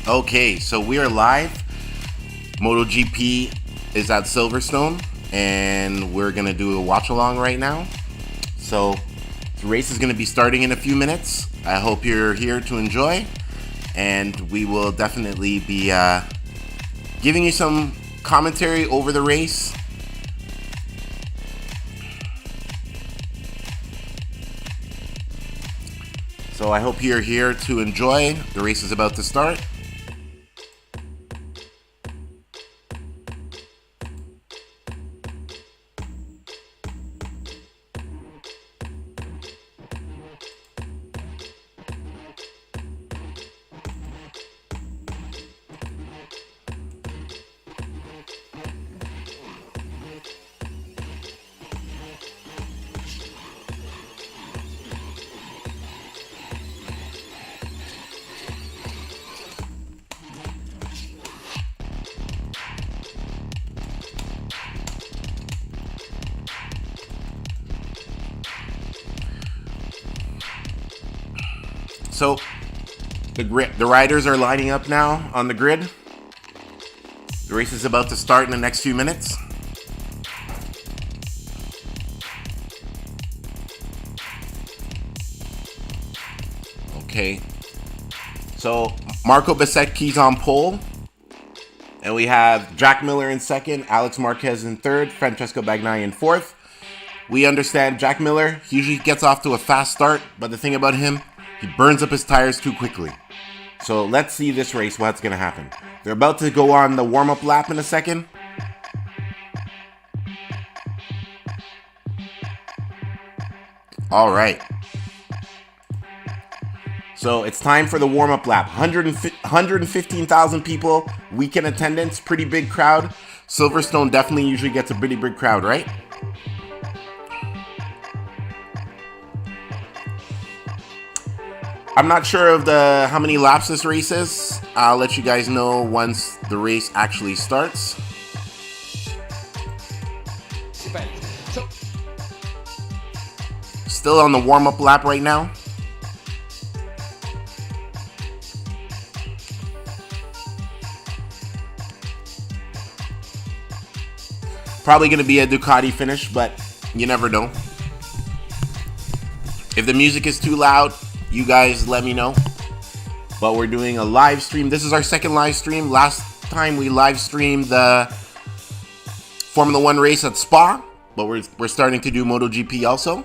Okay, so we are live. MotoGP is at Silverstone, and we're gonna do a watch along right now. So the race is gonna be starting in a few minutes. I hope you're here to enjoy, and we will definitely be giving you some commentary over the race. So I hope you're here to enjoy. The race is about to start. So the riders are lining up now on the grid. The race is about to start in the next few minutes. Okay. So Marco Bezzecchi's on pole. And we have Jack Miller in second, Alex Marquez in third, Francesco Bagnaia in fourth. We understand Jack Miller usually gets off to a fast start, but the thing about him, he burns up his tires too quickly. So let's see this race, what's going to happen. They're about to go on the warm-up lap in a second. All right. So it's time for the warm-up lap. 115,000 people, weekend attendance, pretty big crowd. Silverstone definitely usually gets a pretty big crowd, right? I'm not sure of how many laps this race is. I'll let you guys know once the race actually starts. Still on the warm-up lap right now. Probably going to be a Ducati finish, but you never know. If the music is too loud, you guys let me know. But we're doing a live stream. This is our second live stream. Last time we live streamed the Formula 1 race at Spa, but we're starting to do MotoGP also.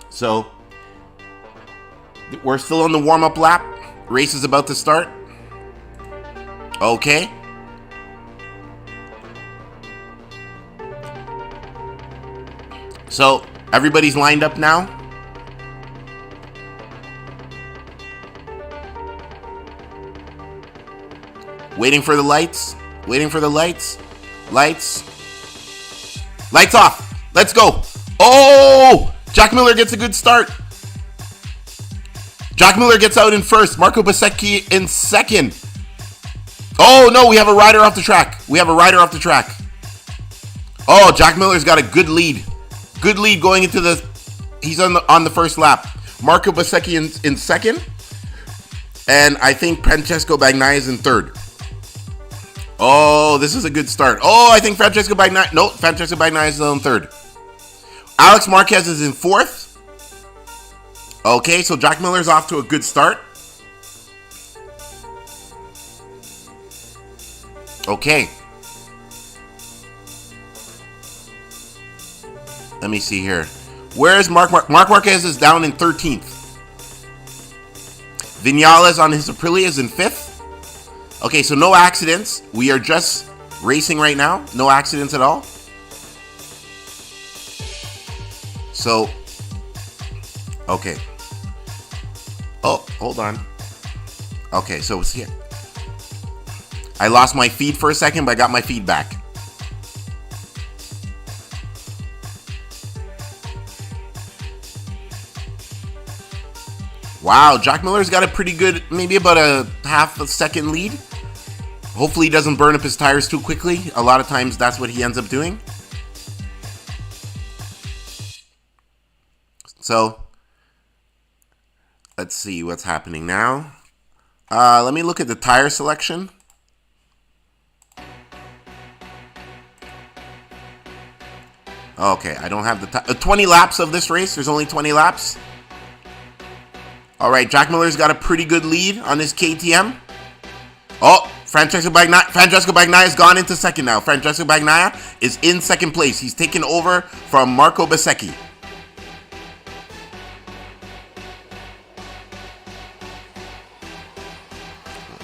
So we're still on the warm-up lap. Race is about to start. Okay. So everybody's lined up now. Waiting for the lights. Waiting for the lights. Lights. Lights off. Let's go. Oh! Jack Miller gets a good start. Jack Miller gets out in first. Marco Bezzecchi in second. Oh, no. We have a rider off the track. We have a rider off the track. Oh, Jack Miller's got a good lead. Good lead going into the... He's on the first lap. Marco Bezzecchi in second. And I think Francesco Bagnaia is in third. Oh, this is a good start. Oh, I think Francesco Bagnaia... No, Francesco Bagnaia is in third. Alex Marquez is in fourth. Okay, so Jack Miller's off to a good start. Okay. Let me see here. Where's Marc Marquez is down in 13th. Vinales on his Aprilia is in 5th. Okay, so no accidents. We are just racing right now. No accidents at all. So, okay. Oh, hold on. Okay, so it's here. I lost my feed for a second, but I got my feed back. Wow, Jack Miller's got a pretty good, maybe about a half a second lead. Hopefully he doesn't burn up his tires too quickly. A lot of times that's what he ends up doing. So, let's see what's happening now. Let me look at the tire selection. Okay, I don't have the 20 laps of this race. There's only 20 laps. All right, Jack Miller's got a pretty good lead on his KTM. Oh, Francesco Bagnaia has gone into second now. Francesco Bagnaia is in second place. He's taken over from Marco Bezzecchi.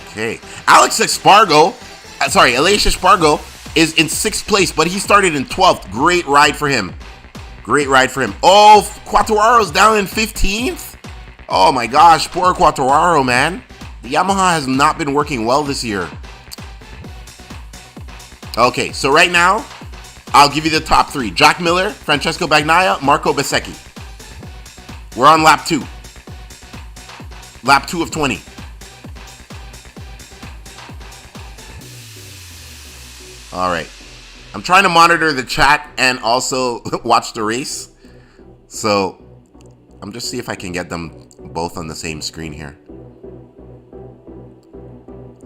Okay, Alex Espargo is in 6th place, but he started in 12th. Great ride for him. Oh, Quartararo's down in 15th. Oh my gosh, poor Quartararo, man. The Yamaha has not been working well this year. Okay, so right now, I'll give you the top 3. Jack Miller, Francesco Bagnaia, Marco Bezzecchi. We're on lap 2. Lap 2 of 20. All right. I'm trying to monitor the chat and also watch the race. So I'm just see if I can get them both on the same screen here.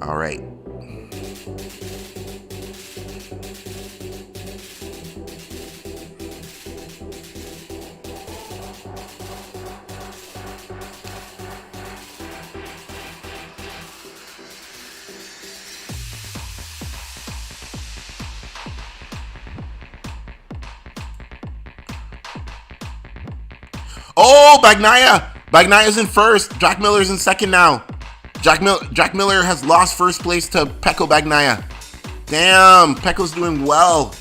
All right. Oh, Bagnaia! Bagnaia's in first. Jack Miller's in second now. Jack Miller has lost first place to Pecco Bagnaia. Damn, Pecco's doing well.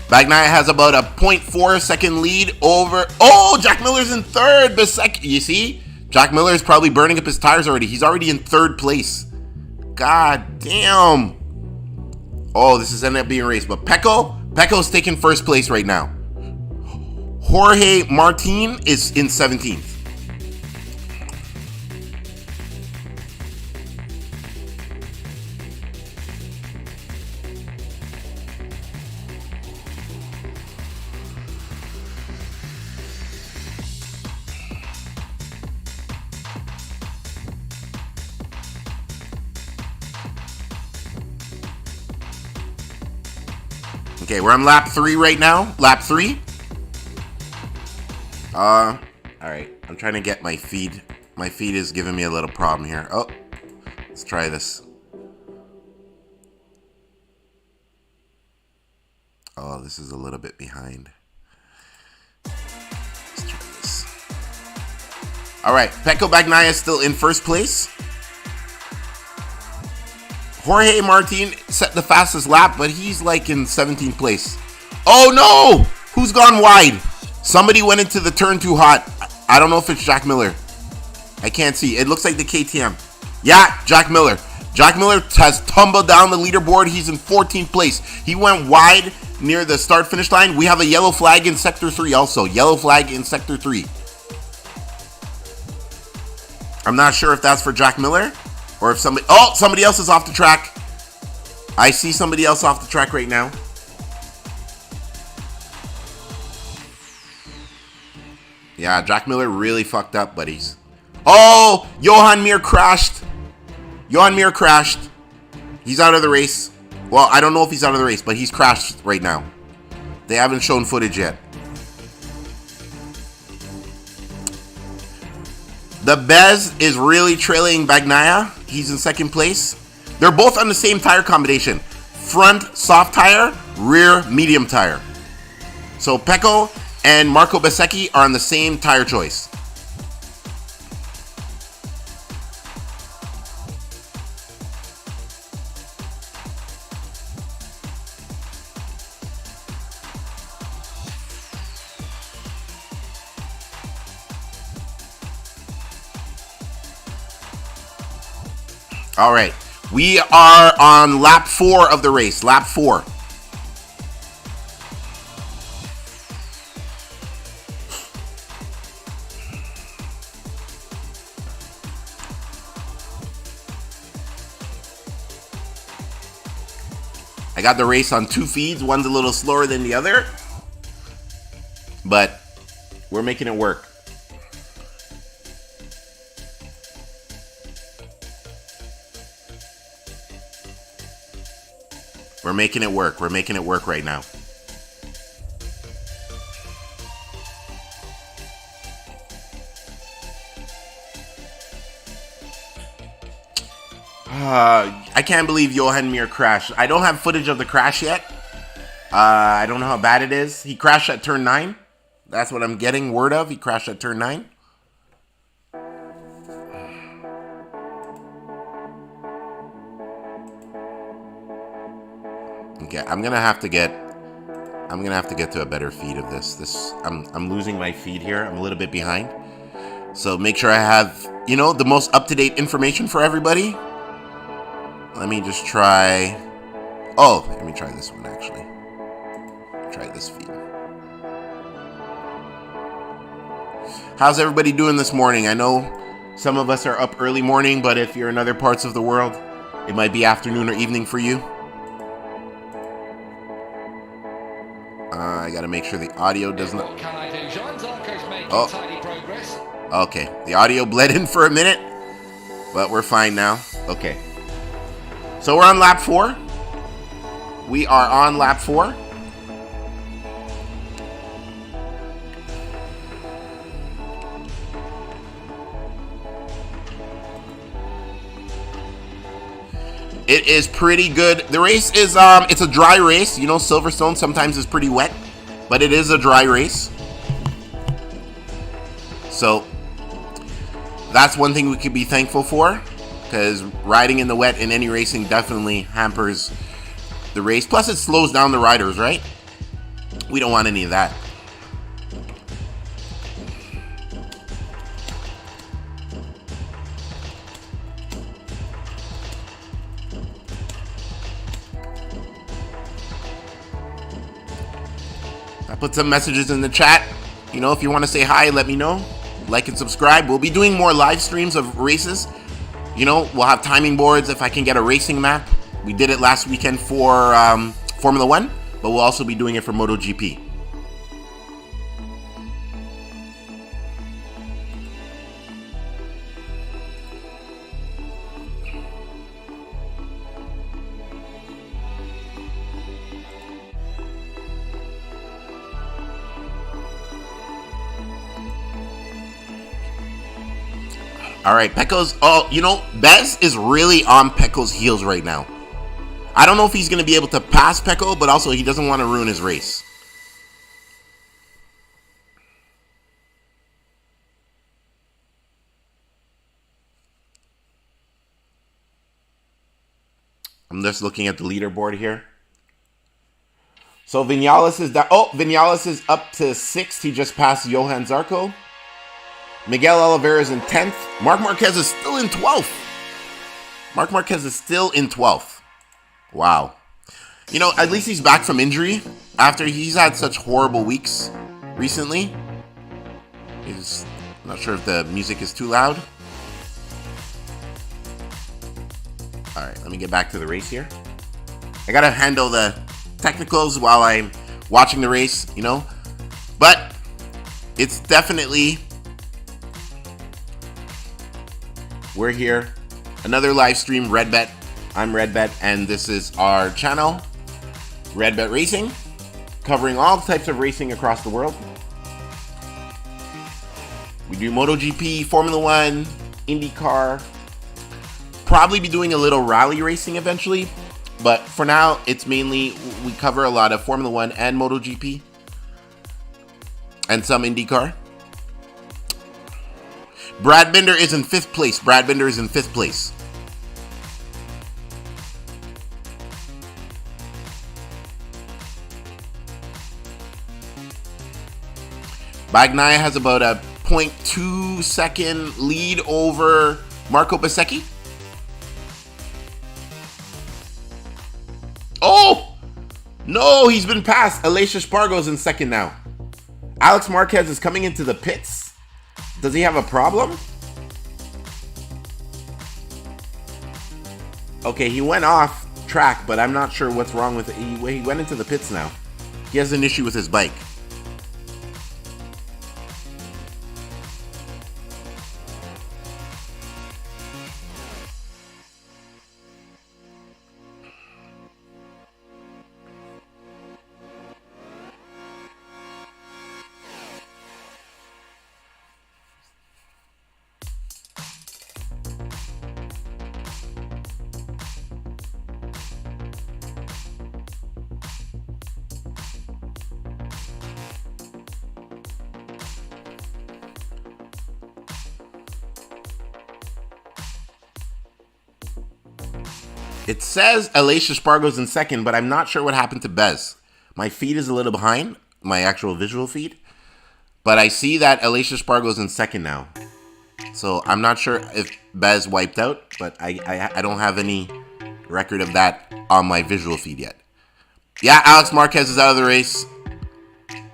Bagnaia has about a 0.4 second lead over. Oh, Jack Miller's in third. You see? Jack Miller is probably burning up his tires already. He's already in third place. God damn. Oh, this is ended up being a race. But Pecco's taking first place right now. Jorge Martin is in 17th. Okay, we're on lap 3 right now. Lap 3. All right. I'm trying to get my feed. My feed is giving me a little problem here. Oh, let's try this. Oh, this is a little bit behind. Let's try this. All right, Pecco Bagnaia is still in first place. Jorge Martin set the fastest lap, but he's like in 17th place. Oh no! Who's gone wide? Somebody went into the turn too hot. I don't know if it's Jack Miller. I can't see. It looks like the KTM. Yeah, Jack Miller. Jack Miller has tumbled down the leaderboard. He's in 14th place. He went wide near the start-finish line. We have a yellow flag in Sector 3 also. Yellow flag in Sector 3. I'm not sure if that's for Jack Miller. Or if somebody else is off the track. I see somebody else off the track right now. Yeah, Jack Miller really fucked up, buddies. Oh, Johan Mir crashed. He's out of the race. Well, I don't know if he's out of the race, but he's crashed right now. They haven't shown footage yet. The Bez is really trailing Bagnaia. He's in second place. They're both on the same tire combination. Front soft tire, rear medium tire. So Pecco and Marco Bezzecchi are on the same tire choice. All right, we are on lap 4 of the race. Lap 4. I got the race on 2 feeds. One's a little slower than the other, but we're making it work. We're making it work. We're making it work right now. I can't believe Johan Mir crashed. I don't have footage of the crash yet. I don't know how bad it is. He crashed at turn 9. That's what I'm getting word of. He crashed at turn 9. Okay, I'm gonna have to get to a better feed of this. I'm losing my feed here. I'm a little bit behind. So make sure I have, you know, the most up-to-date information for everybody. Let me just try. Oh, let me try this one actually. Try this feed. How's everybody doing this morning? I know some of us are up early morning, but if you're in other parts of the world, it might be afternoon or evening for you. I gotta make sure the audio does not. Oh, okay. The audio bled in for a minute, but we're fine now. Okay. So we're on lap 4. We are on lap 4. It is pretty good. The race is it's a dry race. You know, Silverstone sometimes is pretty wet, but it is a dry race. So that's one thing we could be thankful for, because riding in the wet in any racing definitely hampers the race. Plus it slows down the riders, right? We don't want any of that. Put some messages in the chat. You know, if you want to say hi, let me know. Like and subscribe. We'll be doing more live streams of races. You know, we'll have timing boards if I can get a racing map. We did it last weekend for Formula 1, but we'll also be doing it for MotoGP. All right, Pecco's. Oh, you know, Bez is really on Pecco's heels right now. I don't know if he's going to be able to pass Pecco, but also he doesn't want to ruin his race. I'm just looking at the leaderboard here. So Vinales is down. Oh, Vinales is up to 6th. He just passed Johan Zarco. Miguel Oliveira is in 10th. Marc Marquez is still in 12th. Marc Marquez is still in 12th. Wow. You know, at least he's back from injury after he's had such horrible weeks recently. I'm not sure if the music is too loud. All right, let me get back to the race here. I gotta handle the technicals while I'm watching the race, you know. But it's definitely... We're here. Another live stream, Redbet. I'm Redbet, and this is our channel, Redbet Racing, covering all types of racing across the world. We do MotoGP, Formula 1, IndyCar. Probably be doing a little rally racing eventually, but for now, it's mainly, we cover a lot of Formula 1 and MotoGP, and some IndyCar. Brad Binder is in 5th place. Brad Binder is in 5th place. Bagnaia has about a 0.2 second lead over Marco Bezzecchi. Oh! No, he's been passed. Aleix Espargaro's in 2nd now. Alex Marquez is coming into the pits. Does he have a problem? Okay, he went off track, but I'm not sure what's wrong with it. He went into the pits now. He has an issue with his bike. It says Alicia Spargo's in second, but I'm not sure what happened to Bez. My feed is a little behind, my actual visual feed. But I see that Alicia Spargo's in second now. So I'm not sure if Bez wiped out, but I don't have any record of that on my visual feed yet. Yeah, Alex Marquez is out of the race.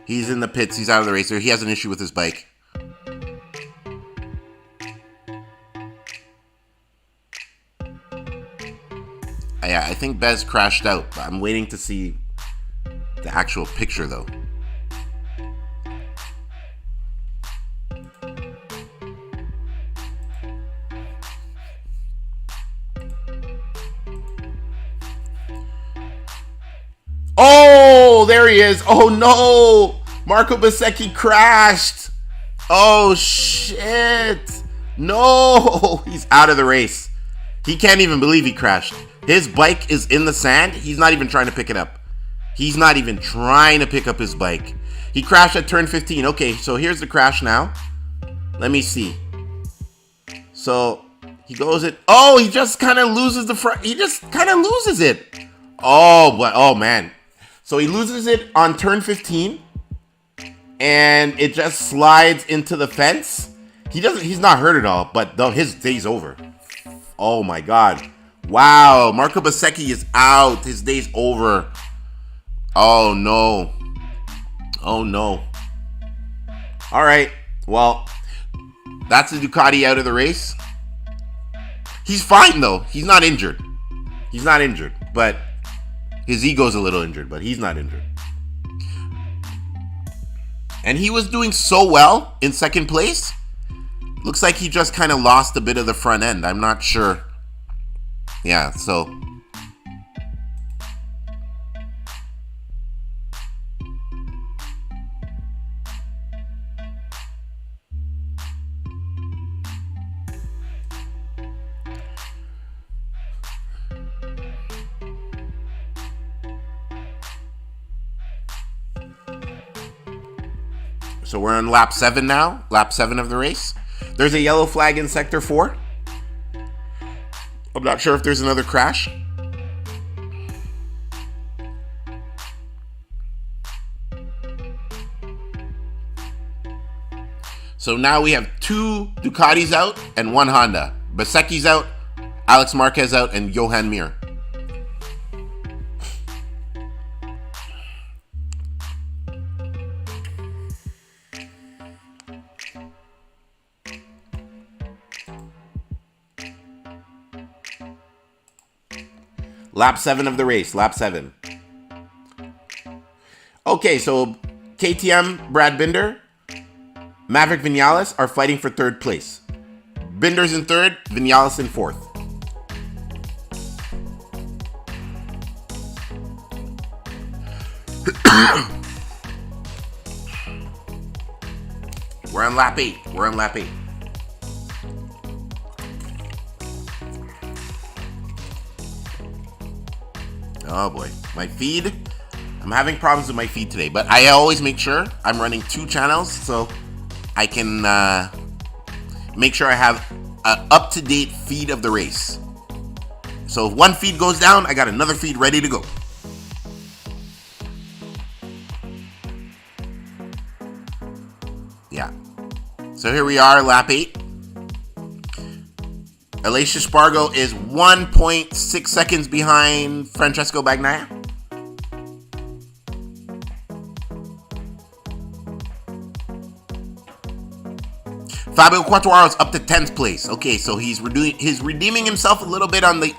He's in the pits. He's out of the race. He has an issue with his bike. Yeah, I think Bez crashed out, but I'm waiting to see the actual picture, though. Oh, there he is. Oh, no. Marco Bezzecchi crashed. Oh, shit. No. He's out of the race. He can't even believe he crashed. His bike is in the sand. He's not even trying to pick it up. He's not even trying to pick up his bike. He crashed at turn 15. Okay, so here's the crash now. Let me see. So he goes it. Oh, he just kind of loses the front. He just kind of loses it. Oh, but oh man. So he loses it on turn 15, and it just slides into the fence. He's not hurt at all, but though his day's over. Oh my God. Wow. Marco Bezzecchi is out. His day's over. Oh no. Oh no. All right. Well, that's the Ducati out of the race. He's fine though. He's not injured. He's not injured, but his ego's a little injured, but he's not injured. And he was doing so well in second place. Looks like he just kind of lost a bit of the front end. I'm not sure. Yeah, so. So we're on lap 7 now. Lap 7 of the race. There's a yellow flag in sector 4. I'm not sure if there's another crash. So now we have 2 Ducatis out and 1 Honda. Bezzecchi's out, Alex Marquez out, and Johan Mir. Lap 7 of the race. Lap 7. Okay, so KTM, Brad Binder, Maverick Vinales are fighting for 3rd place. Binder's in 3rd, Vinales in 4th. We're on lap 8. We're on lap 8. Oh boy, my feed. I'm having problems with my feed today, but I always make sure I'm running 2 channels so I can make sure I have an up-to-date feed of the race. So if one feed goes down, I got another feed ready to go. Yeah. So here we are, lap 8. Alicia Spargo is 1.6 seconds behind Francesco Bagnaia. Fabio Quartararo's up to 10th place. Okay, so he's redeeming himself a little bit on the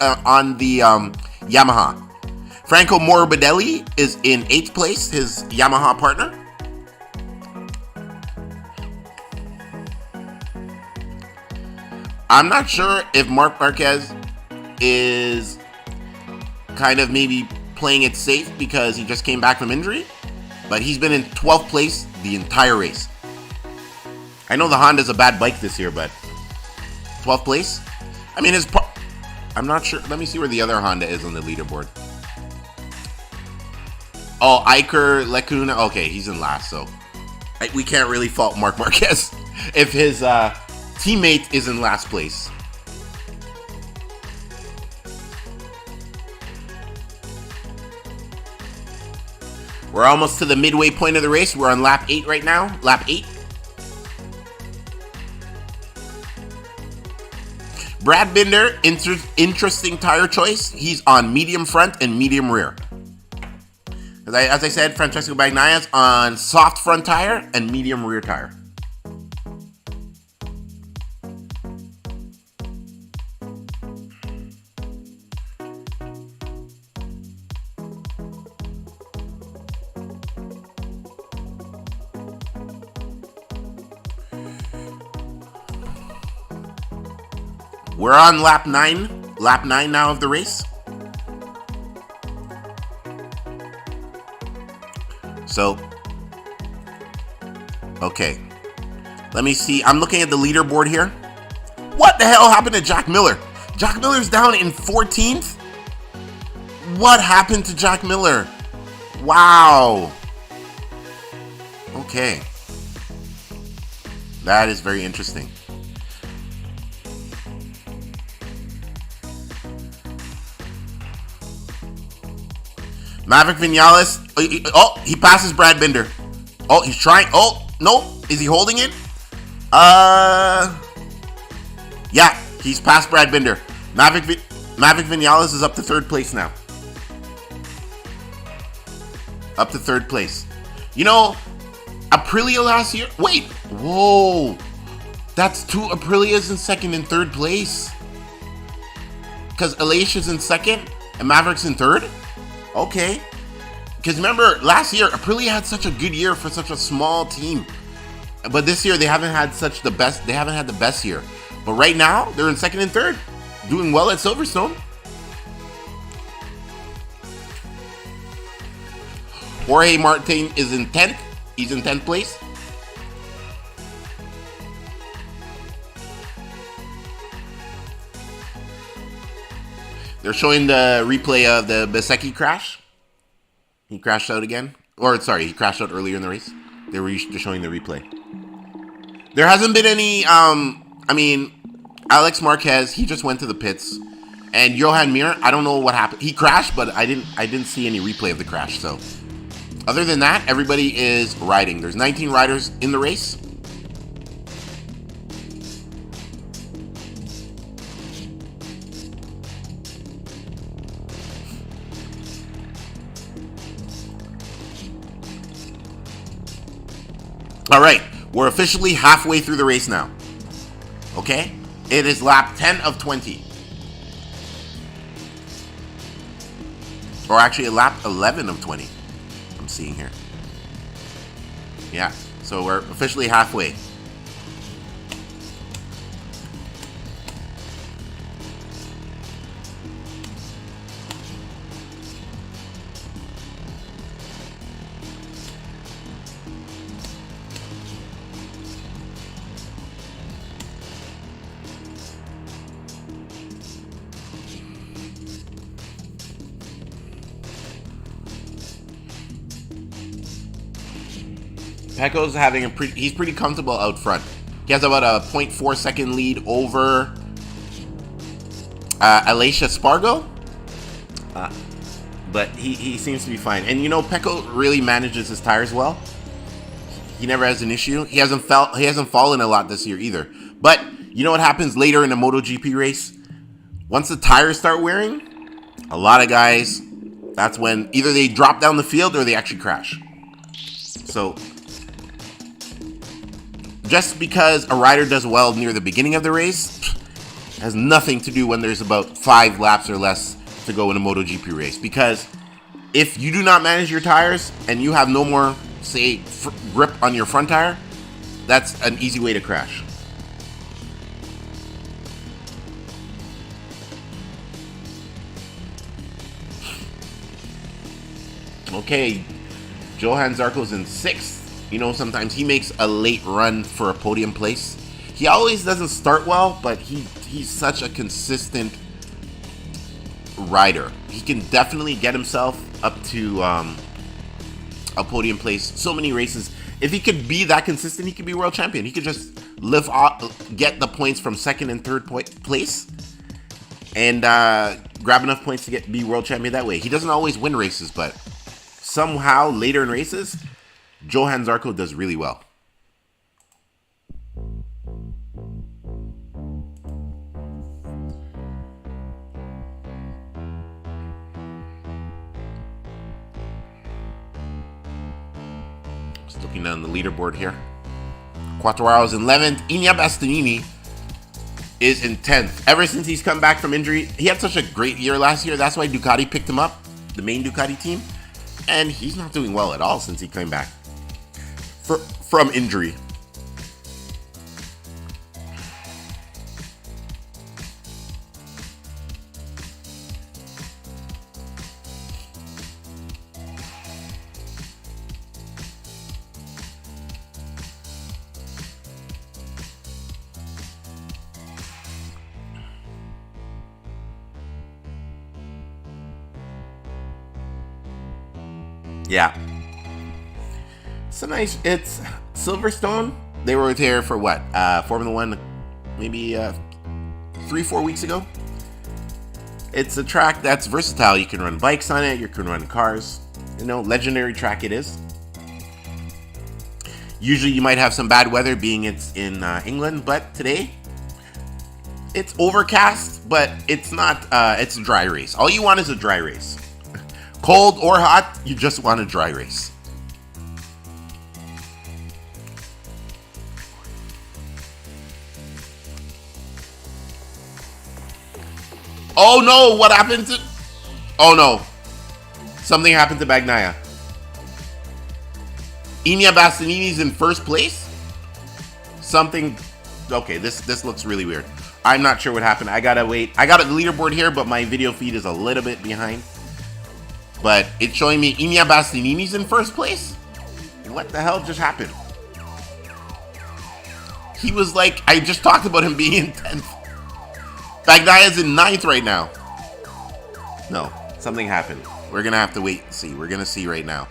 Yamaha. Franco Morbidelli is in 8th place, his Yamaha partner. I'm not sure if Marc Marquez is kind of maybe playing it safe because he just came back from injury, but he's been in 12th place the entire race. I know the Honda's a bad bike this year, but 12th place? I mean, I'm not sure. Let me see where the other Honda is on the leaderboard. Oh, Iker Lecuna. Okay, he's in last, so we can't really fault Marc Marquez if his teammate is in last place. We're almost to the midway point of the race. We're on lap 8 right now. Lap 8. Brad Binder, interesting tire choice. He's on medium front and medium rear. As I said, Francesco Bagnaia's on soft front tire and medium rear tire. We're on lap 9. Lap 9 now of the race. So, okay. Let me see. I'm looking at the leaderboard here. What the hell happened to Jack Miller? Jack Miller's down in 14th? What happened to Jack Miller? Wow. Okay. That is very interesting. Maverick Vinales. Oh, he passes Brad Binder. Oh, he's trying. Oh, no. Is he holding it? Yeah, he's past Brad Binder. Maverick Vinales is up to 3rd place now. Up to 3rd place. You know, Aprilia last year. Wait. Whoa. That's 2 Aprilias in 2nd and 3rd place. Because Alicia's in 2nd and Maverick's in 3rd? Okay. Because remember, last year, Aprilia had such a good year for such a small team. But this year, they haven't had the best year. But right now, they're in 2nd and 3rd. Doing well at Silverstone. Jorge Martin is in 10th. He's in 10th place. They're showing the replay of the Bezzecchi crash. He crashed out again. Or, sorry, he crashed out earlier in the race. They were showing the replay. There hasn't been any, Alex Marquez, he just went to the pits. And Johan Mir, I don't know what happened. He crashed, but I didn't see any replay of the crash. So, other than that, everybody is riding. There's 19 riders in the race. All right, we're officially halfway through the race now. Okay? It is lap 10 of 20. Or actually, lap 11 of 20. I'm seeing here. Yeah, so we're officially halfway. Pecco's having he's pretty comfortable out front. He has about a 0.4 second lead over Alicia Spargo. But he seems to be fine. And you know, Pecco really manages his tires well. He never has an issue. He hasn't fallen a lot this year either. But you know what happens later in a MotoGP race? Once the tires start wearing, a lot of guys, that's when either they drop down the field or they actually crash. So just because a rider does well near the beginning of the race has nothing to do when there's about 5 laps or less to go in a MotoGP race, because if you do not manage your tires and you have no more, say, grip on your front tire, that's an easy way to crash. Okay, Johan Zarco's in 6th. You know, sometimes he makes a late run for a podium place. He always doesn't start well, but he's such a consistent rider. He can definitely get himself up to a podium place so many races. If he could be that consistent, he could be world champion. He could just live off, get the points from 2nd and 3rd place, and grab enough points to be world champion that way. He doesn't always win races, but somehow later in races, Johan Zarco does really well. Just looking down the leaderboard here. Quartararo's in 11th. Iña Bastianini is in 10th. Ever since he's come back from injury, he had such a great year last year. That's why Ducati picked him up, the main Ducati team. And he's not doing well at all since he came back from injury. Yeah. It's Silverstone. They were there for what? Formula One, maybe 3-4 weeks ago. It's a track that's versatile. You can run bikes on it. You can run cars. You know, legendary track it is. Usually you might have some bad weather being it's in England, but today it's overcast, but it's not, it's a dry race. All you want is a dry race. Cold or hot, you just want a dry race. Oh no, what happened to... Oh no. Something happened to Bagnaia. Iña Bastianini's in 1st place? Something... Okay, this looks really weird. I'm not sure what happened. I gotta wait. I got a leaderboard here, but my video feed is a little bit behind. But it's showing me Iña Bastianini's in 1st place? What the hell just happened? He was like... I just talked about him being in 10th. Bagnaia's in 9th right now. No, something happened. We're gonna have to wait and see. We're gonna see right now.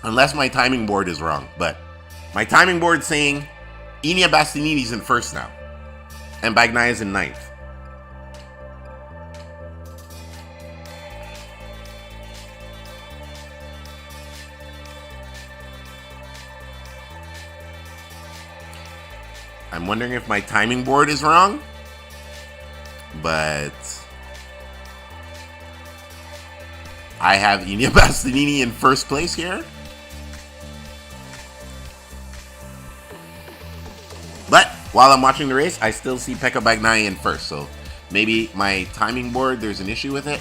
Unless my timing board is wrong, but my timing board's saying Iña Bastianini's in 1st now, and Bagnaia's in 9th. I'm wondering if my timing board is wrong, but I have Iña Bastianini in 1st place here. But while I'm watching the race, I still see Pecco Bagnaia in 1st, so maybe my timing board, there's an issue with it.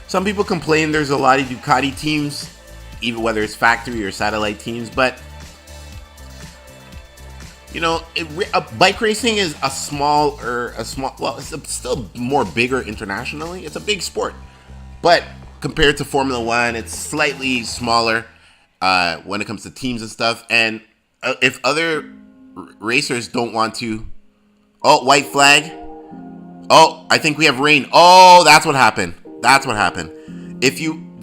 Some people complain there's a lot of Ducati teams, even whether it's factory or satellite teams, but you know, bike racing is well, it's still more bigger internationally. It's a big sport, but compared to Formula One, it's slightly smaller when it comes to teams and stuff. And if other racers don't want to, oh, white flag. Oh, I think we have rain. Oh, that's what happened. That's what happened.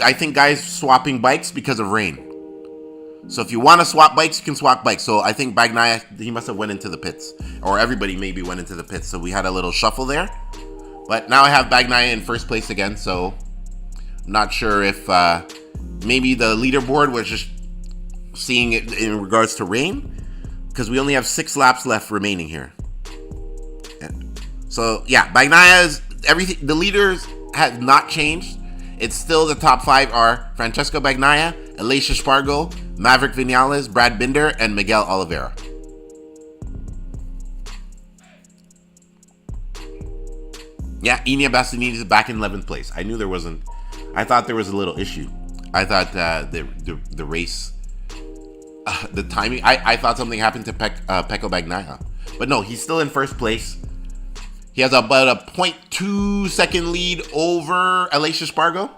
I think guys swapping bikes because of rain. So if you want to swap bikes, you can swap bikes. So I think Bagnaia, he must have went into the pits. Or everybody maybe went into the pits. So we had a little shuffle there. But now I have Bagnaia in 1st place again. So I'm not sure if maybe the leaderboard was just seeing it in regards to rain. Because we only have 6 laps left remaining here. So yeah, Bagnaya's everything. The leaders have not changed. It's still the top 5 are Francesco Bagnaia, Aleix Espargaro, Maverick Vinales, Brad Binder, and Miguel Oliveira. Yeah, Iñigo Bastianini is back in 11th place. I knew there wasn't. I thought there was a little issue. I thought the race, the timing. I thought something happened to Pecco Bagnaia, but no, he's still in first place. He has about a 0.2 second lead over Aleix Espargaro.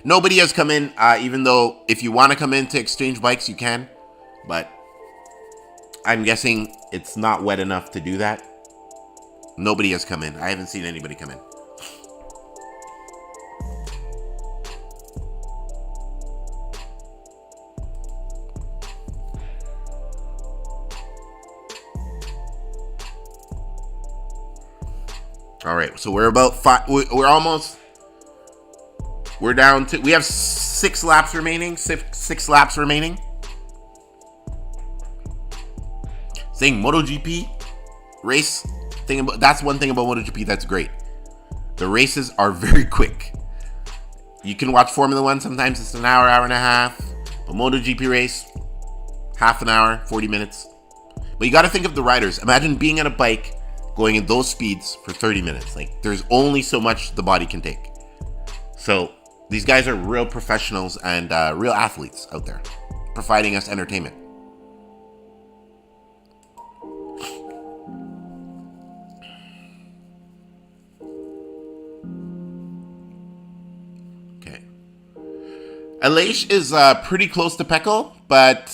Nobody has come in, even though if you want to come in to exchange bikes, you can. But I'm guessing it's not wet enough to do that. Nobody has come in. I haven't seen anybody come in. All right, so we're about 5. We're almost. We're down to. We have 6 laps remaining. Six laps remaining. Saying MotoGP race thing about. That's one thing about MotoGP that's great. The races are very quick. You can watch Formula One. Sometimes it's an hour, hour and a half. But MotoGP race, half an hour, 40 minutes. But you got to think of the riders. Imagine being on a bike, going at those speeds for 30 minutes. Like, there's only so much the body can take. So these guys are real professionals and real athletes out there, providing us entertainment. Okay. Aleix is pretty close to Pecco, but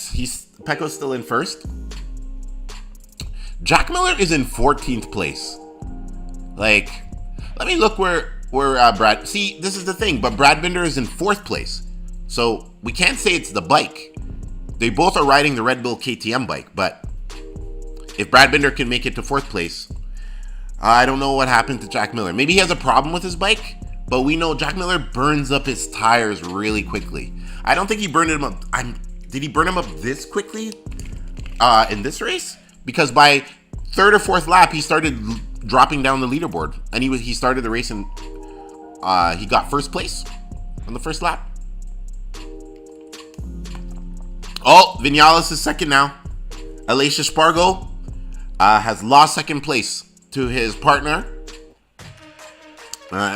Pecco's still in first. Jack Miller is in 14th place. Like, let me look where Brad. See, this is the thing, but Brad Binder is in 4th place. So we can't say it's the bike. They both are riding the Red Bull KTM bike, but if Brad Binder can make it to 4th place, I don't know what happened to Jack Miller. Maybe he has a problem with his bike, but we know Jack Miller burns up his tires really quickly. I don't think he burned him up. Did he burn him up this quickly in this race? Because by 3rd or 4th lap, he started dropping down the leaderboard, and he started the race and he got 1st place on the 1st lap. Oh, Vinales is 2nd now. Aleix Espargaro has lost 2nd place to his partner,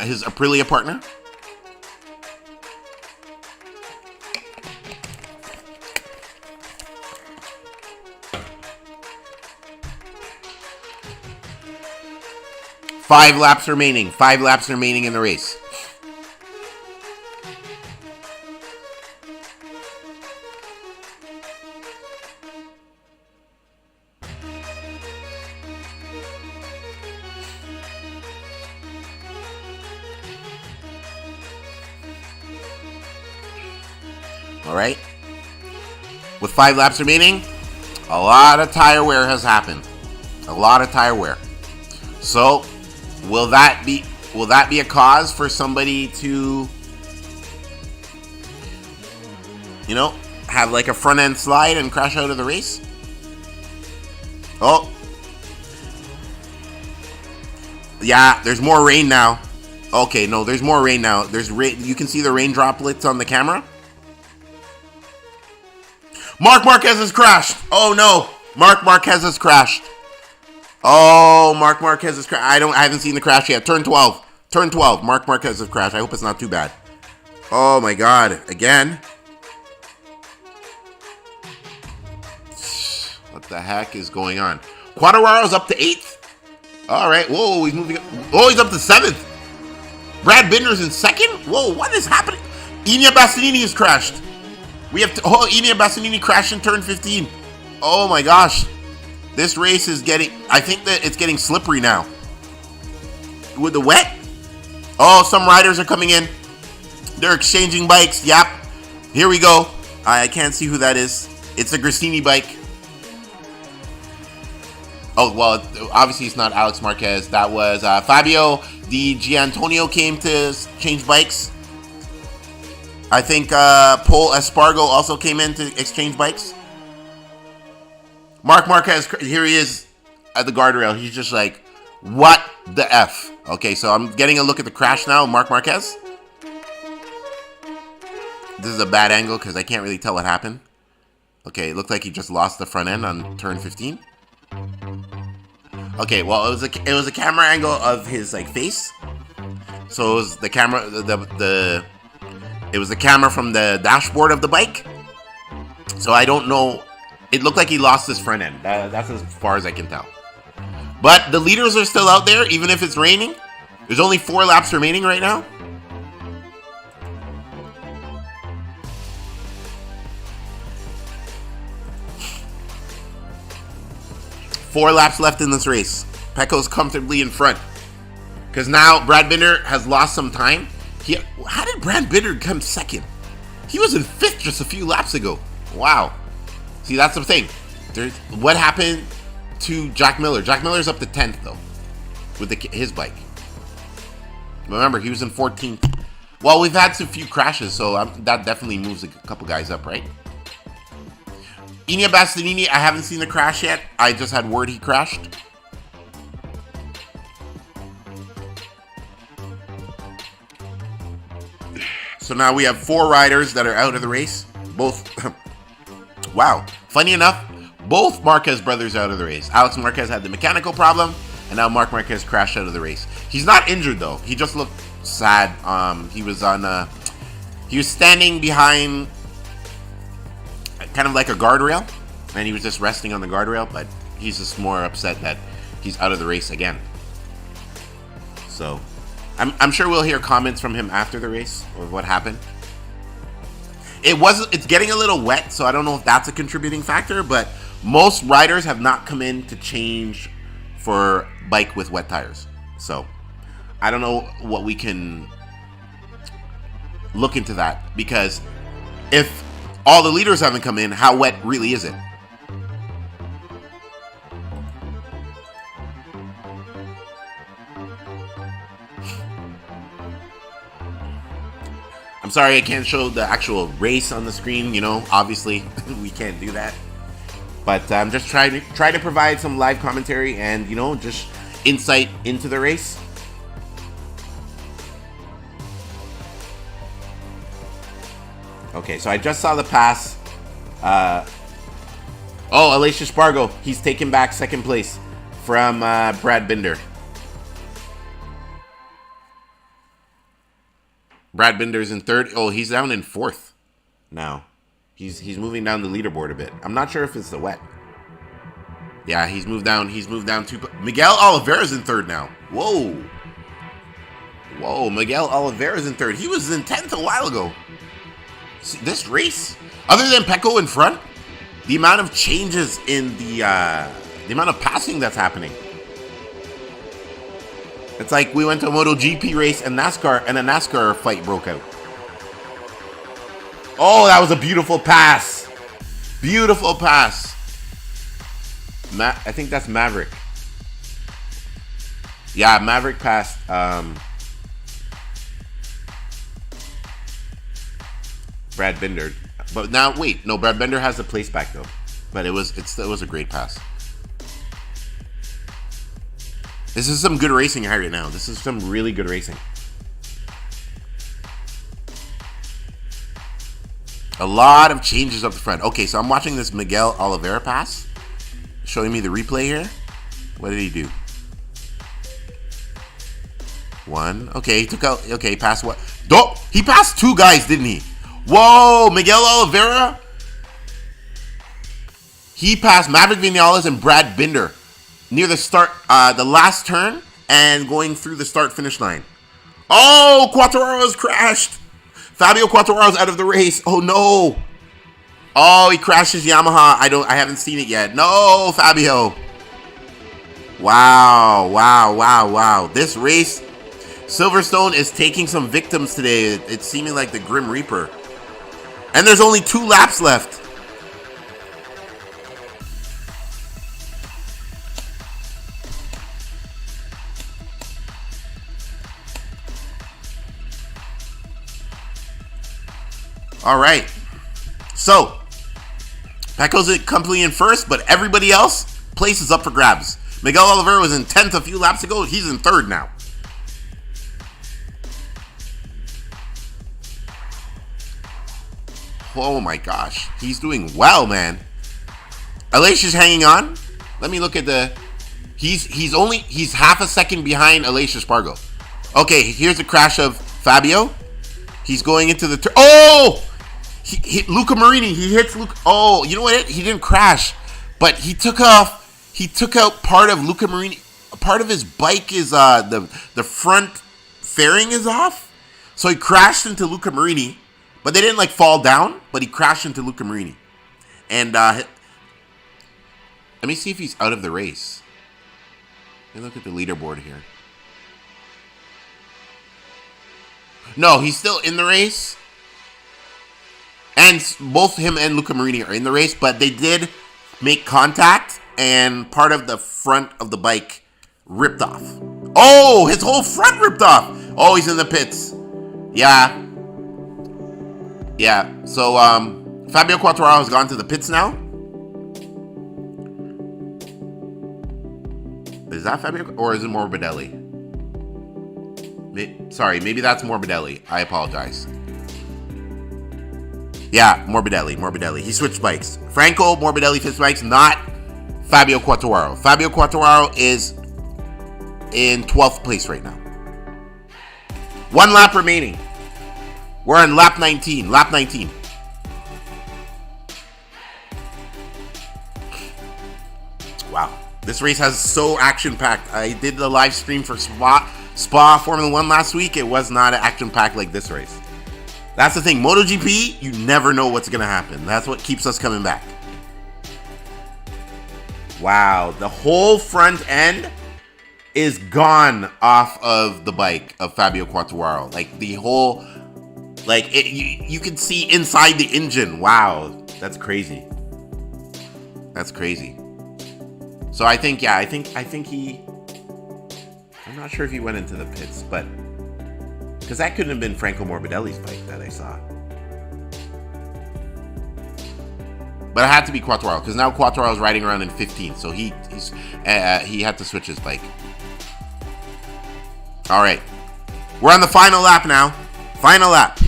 his Aprilia partner. Five laps remaining in the race. All right. With 5 laps remaining, a lot of tire wear has happened. So, will that be a cause for somebody to, have like a front end slide and crash out of the race? Oh. Yeah, there's more rain now. Okay, no, there's more rain now. There's rain. You can see the rain droplets on the camera. Marc Marquez has crashed. Oh no, Marc Marquez has crashed. Oh, Marc Marquez has crashed. I haven't seen the crash yet. Turn 12. Marc Marquez has crashed. I hope it's not too bad. Oh my God, again. What the heck is going on? Quartararo's up to 8th. All right. Whoa, he's moving up. Oh, he's up to 7th. Brad Binder's in 2nd. Whoa, what is happening? Iñigo Bastianini has crashed. Iñigo Bastianini crashed in turn 15. Oh my gosh. This race is I think that it's getting slippery now. With the wet? Oh, some riders are coming in. They're exchanging bikes. Yep. Here we go. I can't see who that is. It's a Grassini bike. Oh, well, obviously it's not Alex Marquez. That was Fabio Di Gianantonio came to change bikes. I think Paul Espargaro also came in to exchange bikes. Marc Marquez, here he is at the guardrail. He's just like, What the F? Okay, so I'm getting a look at the crash now. Marc Marquez. This is a bad angle because I can't really tell what happened. Okay, it looked like he just lost the front end on turn 15. Okay, well, it was a camera angle of his like face. So it was the camera, it was the camera from the dashboard of the bike. So I don't know. It looked like he lost his front end. That's as far as I can tell. But the leaders are still out there, even if it's raining. There's only 4 laps remaining right now. Four laps left in this race. Pecco's comfortably in front. Because now Brad Binder has lost some time. How did Brad Binder come second? He was in 5th just a few laps ago. Wow. See, that's the thing. What happened to Jack Miller? Jack Miller's up to 10th, though, with his bike. Remember, he was in 14th. Well, we've had a few crashes, so that definitely moves a couple guys up, right? Inia Bastianini, I haven't seen the crash yet. I just had word he crashed. So now we have 4 riders that are out of the race. Both, wow. Funny enough, both Marquez brothers out of the race. Alex Marquez had the mechanical problem, and now Marc Marquez crashed out of the race. He's not injured though. He just looked sad. He was standing behind kind of like a guardrail, and he was just resting on the guardrail, but he's just more upset that he's out of the race again. So I'm sure we'll hear comments from him after the race of what happened. It's getting a little wet, so I don't know if that's a contributing factor, but most riders have not come in to change for bike with wet tires. So I don't know what we can look into that, because if all the leaders haven't come in, how wet really is it? I'm sorry I can't show the actual race on the screen, obviously we can't do that. But I'm just trying to provide some live commentary and, just insight into the race. Okay, so I just saw the pass. Alicia Spargo. He's taken back second place from Brad Binder. Brad Binder's in 3rd. Oh, he's down in 4th now. He's moving down the leaderboard a bit. I'm not sure if it's the wet. Yeah, he's moved down. He's moved down to Miguel Oliveira's in 3rd now. Whoa, Miguel Oliveira's in 3rd. He was in 10th a while ago. See, this race, other than Pecco in front, the amount of changes in the amount of passing that's happening. It's like we went to a MotoGP race and NASCAR, and a NASCAR fight broke out. Oh, that was a beautiful pass. Beautiful pass. I think that's Maverick. Yeah, Maverick passed. Brad Binder. But now, wait. No, Brad Binder has the place back, though. But it was a great pass. This is some good racing right now. This is some really good racing. A lot of changes up the front. Okay, so I'm watching this Miguel Oliveira pass. Showing me the replay here. What did he do? 1. Okay, he took out. Okay, passed what? He passed 2 guys, didn't he? Whoa, Miguel Oliveira. He passed Maverick Vinales and Brad Binder near the start, the last turn, and going through the start-finish line. Oh, Quartararo's crashed. Fabio Quartararo's out of the race. Oh no. Oh, he crashed his Yamaha. I haven't seen it yet. No, Fabio. Wow. This race, Silverstone is taking some victims today. It's seeming like the Grim Reaper. And there's only 2 laps left. All right. So, Pecco's completely in first, but everybody else, place is up for grabs. Miguel Oliveira was in 10th a few laps ago. He's in 3rd now. Oh my gosh. He's doing well, man. Alesia's hanging on. Let me look at the... He's half a second behind Aleix Espargaro. Okay, here's a crash of Fabio. He's going into the... Oh! He hit Luca Marini. He hits Luca... Oh, you know what? He didn't crash. But he took off... He took out part of Luca Marini. Part of his bike is... The front fairing is off. So he crashed into Luca Marini. But they didn't, like, fall down. But he crashed into Luca Marini. And, let me see if he's out of the race. Let me look at the leaderboard here. No, he's still in the race. And both him and Luca Marini are in the race. But they did make contact. And part of the front of the bike ripped off. Oh, his whole front ripped off. Oh, he's in the pits. Yeah. Yeah, so Fabio Quartararo has gone to the pits now. Is that Fabio or is it Morbidelli? Sorry, maybe that's Morbidelli. I apologize. Yeah, Morbidelli. He switched bikes. Franco Morbidelli switched bikes, not Fabio Quartararo. Fabio Quartararo is in 12th place right now. 1 lap remaining. We're on lap 19. Lap 19. Wow. This race has so action-packed. I did the live stream for Spa Formula 1 last week. It was not action-packed like this race. That's the thing. MotoGP, you never know what's going to happen. That's what keeps us coming back. Wow. The whole front end is gone off of the bike of Fabio Quartararo. Like, the whole... Like, you can see inside the engine. Wow. That's crazy. That's crazy. So I think he... I'm not sure if he went into the pits, but... Because that couldn't have been Franco Morbidelli's bike that I saw. But it had to be Quartararo, because now Quartararo's riding around in 15th, so he had to switch his bike. All right. We're on the final lap now. Final lap.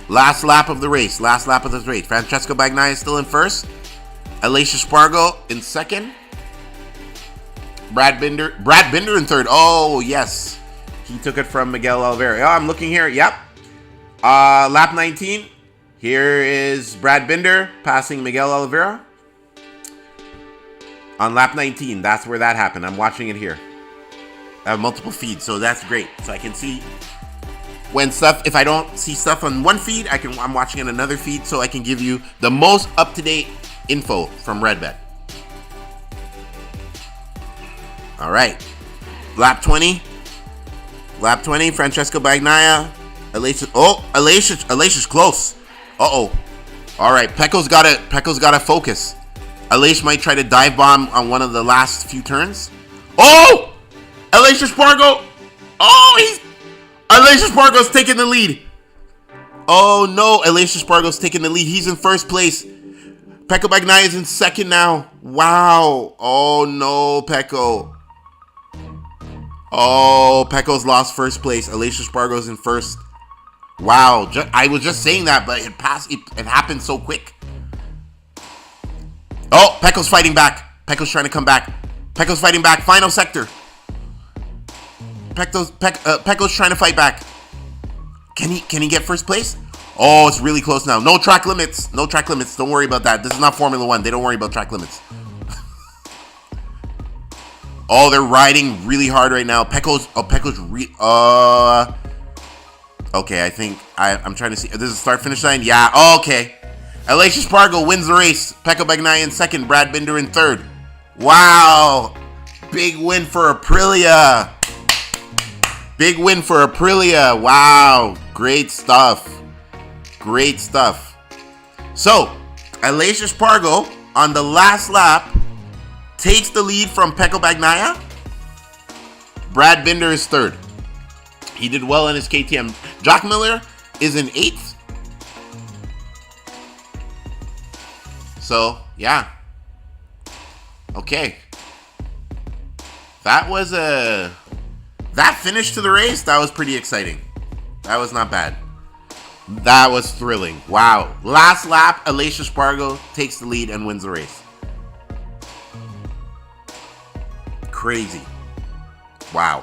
Last lap of the race. Last lap of this race. Francesco Bagnaia is still in first. Aleix Espargaro in second. Brad Binder in third. Oh, yes. He took it from Miguel Oliveira. Oh, I'm looking here. Yep. Lap 19. Here is Brad Binder passing Miguel Oliveira. On lap 19. That's where that happened. I'm watching it here. I have multiple feeds, so that's great. So I can see when stuff, if I don't see stuff on one feed, I'm watching on another feed, so I can give you the most up-to-date info from Redbet. All right. Lap 20. Lap 20, Francesco Bagnaia. Aleix is close. Uh-oh. All right, Pecco's got to focus. Aleix might try to dive bomb on one of the last few turns. Oh! Aleix Espargaro. Oh, Aleix Espargaro's taking the lead. Oh, no. Aleix Espargaro's taking the lead. He's in first place. Pecco Bagnaia is in second now. Wow. Oh, no, Pecco. Oh, Pecco's lost first place. Aleix Espargaro's in first. Wow. I was just saying that, but it happened so quick. Oh, Pecco's fighting back. Pecco's trying to come back. Pecco's fighting back. Final sector. Pecco's trying to fight back. Can he get first place? Oh, it's really close now. No track limits. No track limits. Don't worry about that. This is not Formula 1. They don't worry about track limits. Oh, they're riding really hard right now. Okay, I think I'm trying to see. This is start-finish line. Yeah. Oh, okay. Aleix Espargaro wins the race. Pecco Bagnaia in second. Brad Binder in third. Wow. Big win for Aprilia. Big win for Aprilia. Wow. Great stuff. Great stuff. So, Aleix Espargaro on the last lap takes the lead from Pecco Bagnaia. Brad Binder is third. He did well in his KTM. Jack Miller is in 8th. So, yeah. Okay. That was that finish to the race, that was pretty exciting. That was not bad. That was thrilling. Wow. Last lap, Alicia Spargo takes the lead and wins the race. Crazy. Wow.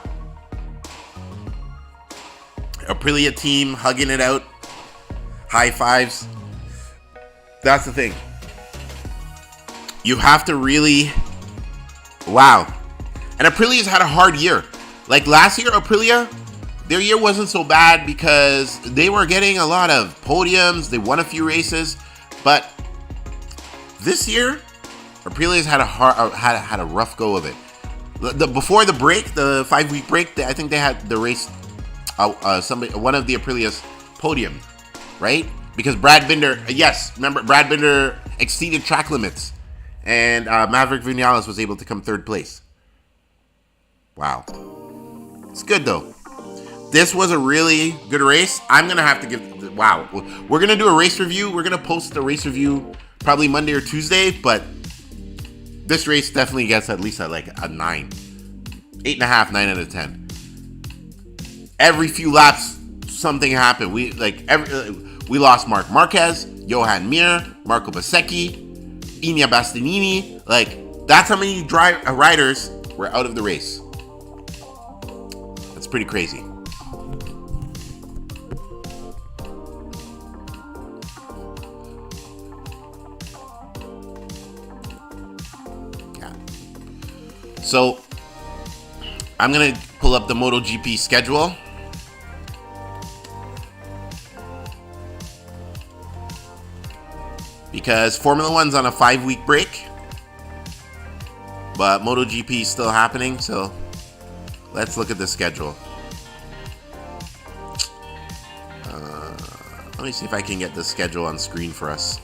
Aprilia team hugging it out. High fives. That's the thing. You have to really... Wow. And Aprilia's had a hard year. Like last year, Aprilia, their year wasn't so bad because they were getting a lot of podiums. They won a few races. But this year, Aprilia's had a rough go of it. Before the break, the 5-week break, I think they had the race, one of the Aprilia's podium, right? Because Brad Binder, yes, remember Brad Binder exceeded track limits, and Maverick Vinales was able to come third place. Wow, it's good though. This was a really good race. I'm gonna have to give. Wow, we're gonna do a race review. We're gonna post a race review probably Monday or Tuesday, but this race definitely gets at least like a 9, 8.5, 9 out of 10. Every few laps, something happened. We lost Marc Marquez, Johan Mir, Marco Bezzecchi, Inia Bastianini. Like, that's how many riders were out of the race. That's pretty crazy. Yeah. So, I'm going to pull up the MotoGP schedule. Because Formula One's on a 5-week break, but MotoGP is still happening, so let's look at the schedule. Let me see if I can get the schedule on screen for us.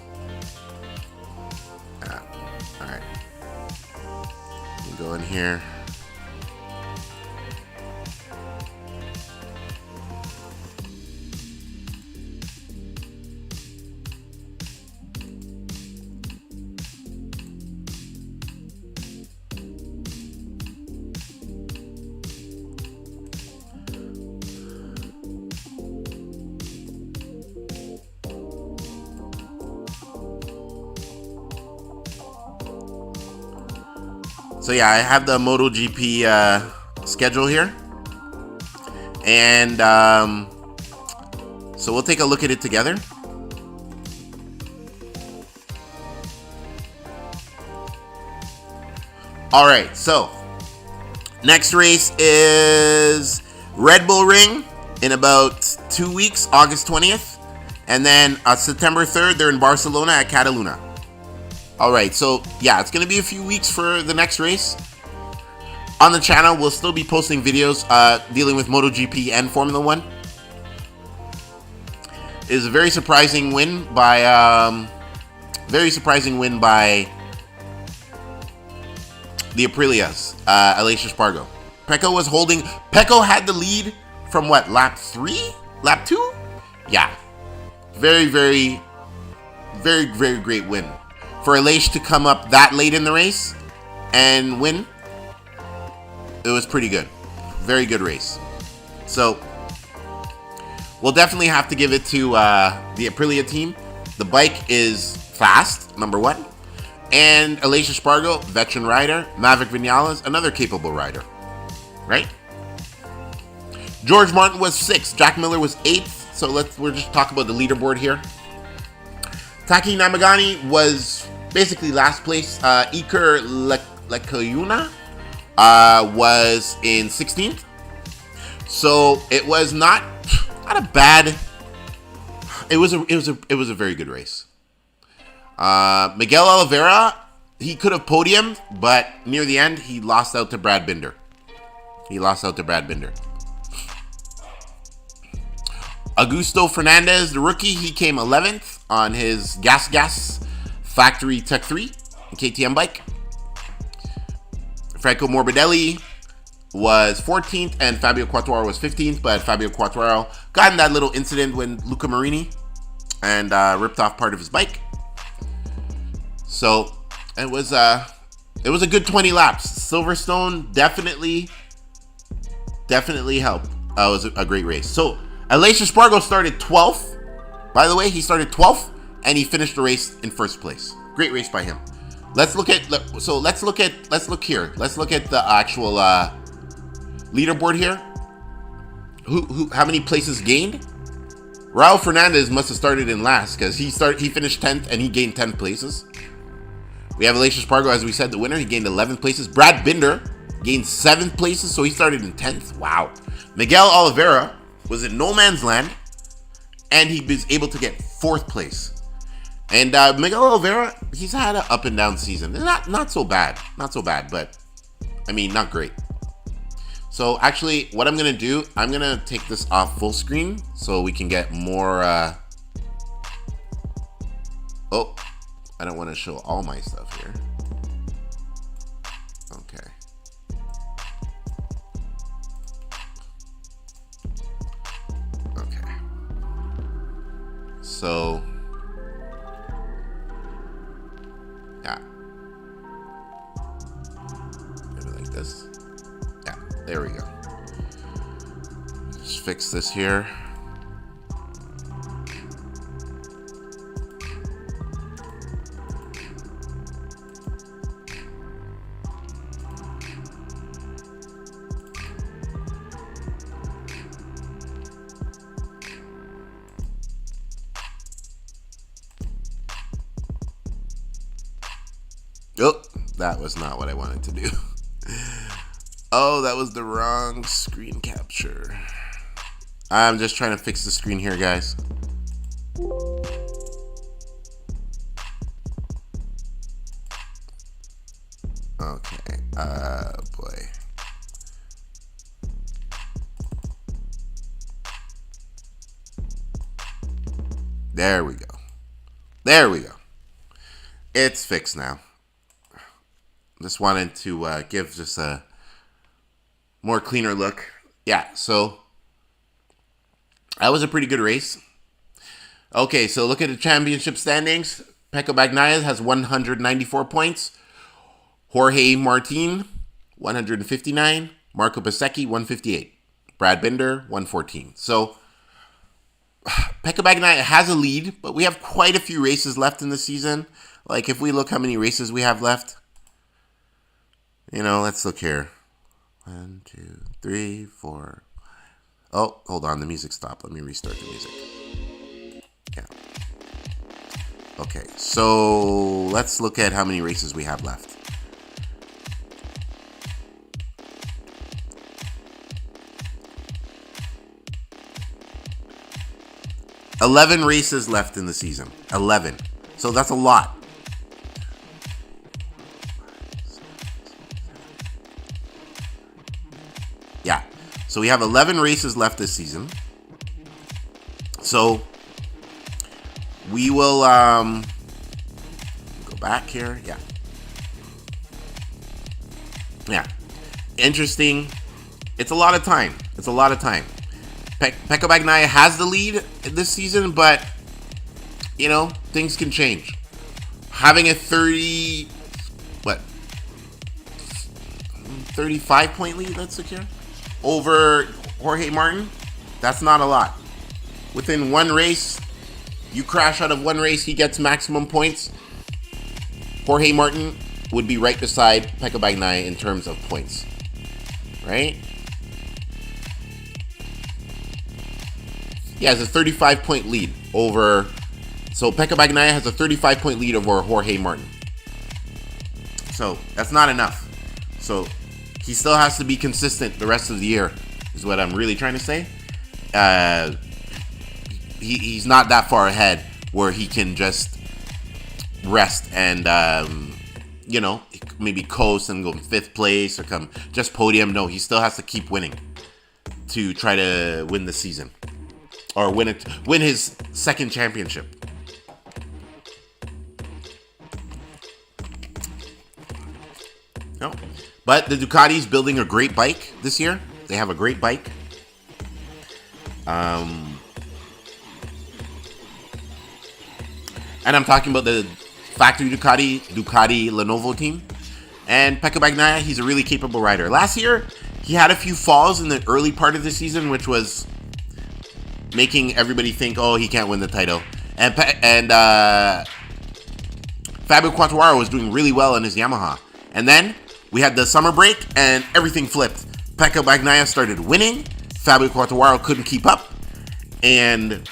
Alright. Let me go in here. So yeah, I have the MotoGP schedule here, and so we'll take a look at it together. All right, so next race is Red Bull Ring in about 2 weeks, August 20th, and then September 3rd, they're in Barcelona at Catalunya. All right, so yeah, it's going to be a few weeks for the next race. On the channel, we'll still be posting videos dealing with MotoGP and Formula One. It is a very surprising win by the Aprilias, Alicia Spargo. Pecco had the lead from what, lap 3? Lap 2? Yeah. Very, very, very, very great win. For Alicia to come up that late in the race and win, it was pretty good. Very good race. So, we'll definitely have to give it to the Aprilia team. The bike is fast, number one. And Alicia Spargo, veteran rider. Maverick Vinales, another capable rider. Right? George Martin was 6th. Jack Miller was 8th. So we'll just talk about the leaderboard here. Taki Namagani was basically last place. Iker Lecuona was in 16th. So it was not a bad. It was a very good race. Miguel Oliveira, he could have podiumed, but near the end he lost out to Brad Binder. Augusto Fernandez, the rookie, he came 11th on his Gas Factory Tech 3 KTM bike. Franco Morbidelli was 14th and Fabio Quartararo was 15th, but Fabio Quartararo got in that little incident when Luca Marini and ripped off part of his bike. So it was a good 20 laps. Silverstone definitely helped. It was a great race. So Aleix Espargaro started 12th. By the way, he started 12th and he finished the race in first place. Great race by him. Let's look here. Let's look at the actual leaderboard here. How many places gained? Raul Fernandez must have started in last because he finished 10th and he gained 10 places. We have Aleix Espargaro, as we said, the winner. He gained 11 places. Brad Binder gained 7 places, so he started in 10th. Wow. Miguel Oliveira was in no man's land, and he was able to get 4th place. And Miguel Oliveira, he's had an up and down season. Not so bad. Not so bad, but, I mean, not great. So, actually, what I'm going to do, I'm going to take this off full screen so we can get more... Oh, I don't want to show all my stuff here. Okay. Okay. So, yeah. Maybe like this. Yeah, there we go. Just fix this here. Oh, that was not what I wanted to do. Oh, that was the wrong screen capture. I'm just trying to fix the screen here, guys. Okay, boy. There we go. There we go. It's fixed now. Just wanted to give just a more cleaner look. Yeah, so that was a pretty good race. Okay, so look at the championship standings. Pecco Bagnaia has 194 points. Jorge Martin, 159. Marco Bezzecchi, 158. Brad Binder, 114. So Pecco Bagnaia has a lead, but we have quite a few races left in the season. Like, if we look how many races we have left, you know, let's look here. 1, 2, 3, 4. Oh, hold on. The music stopped. Let me restart the music. Yeah. Okay, so let's look at how many races we have left. $11 races left in the season. 11. So that's a lot. Yeah. So we have 11 races left this season. So we will go back here. Yeah. Yeah. Interesting. It's a lot of time. It's a lot of time. Pecco Bagnaia has the lead this season, but, you know, things can change. Having a 35-point lead, let's look here, over Jorge Martin, that's not a lot. Within one race, you crash out of one race, he gets maximum points. Jorge Martin would be right beside Pecco Bagnaia in terms of points, right? He has a 35-point lead over... So Pecco Bagnaia has a 35-point lead over Jorge Martin. So that's not enough. So he still has to be consistent the rest of the year, is what I'm really trying to say. He's not that far ahead where he can just rest and, you know, maybe coast and go in 5th place or come just podium. No, he still has to keep winning to try to win the season. Or win his second championship. No. But the Ducati's building a great bike this year. They have a great bike. And I'm talking about the factory Ducati Lenovo team. And Pecco Bagnaia, he's a really capable rider. Last year, he had a few falls in the early part of the season, which was making everybody think, oh, he can't win the title. And Fabio Quartararo was doing really well in his Yamaha. And then we had the summer break, and everything flipped. Pecco Bagnaia started winning. Fabio Quartararo couldn't keep up. And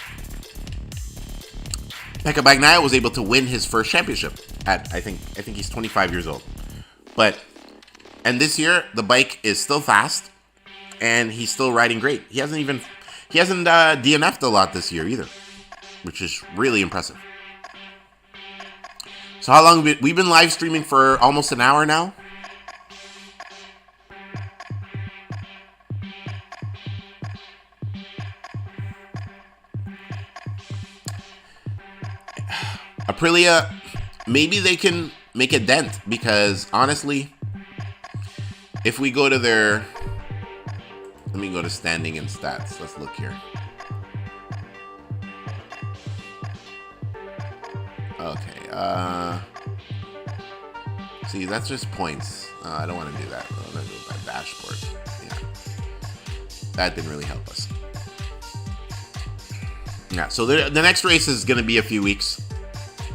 Pecco Bagnaia was able to win his first championship at, I think he's 25 years old. And this year, the bike is still fast, and he's still riding great. He hasn't DNF'd a lot this year either, which is really impressive. So how long we've been live streaming for almost an hour now? Aprilia, maybe they can make a dent, because honestly, if we go to their, let me go to standing and stats. Let's look here. Okay. See, that's just points. I don't want to do that. I want to do that dashboard. Yeah. That didn't really help us. Yeah, so the next race is going to be a few weeks.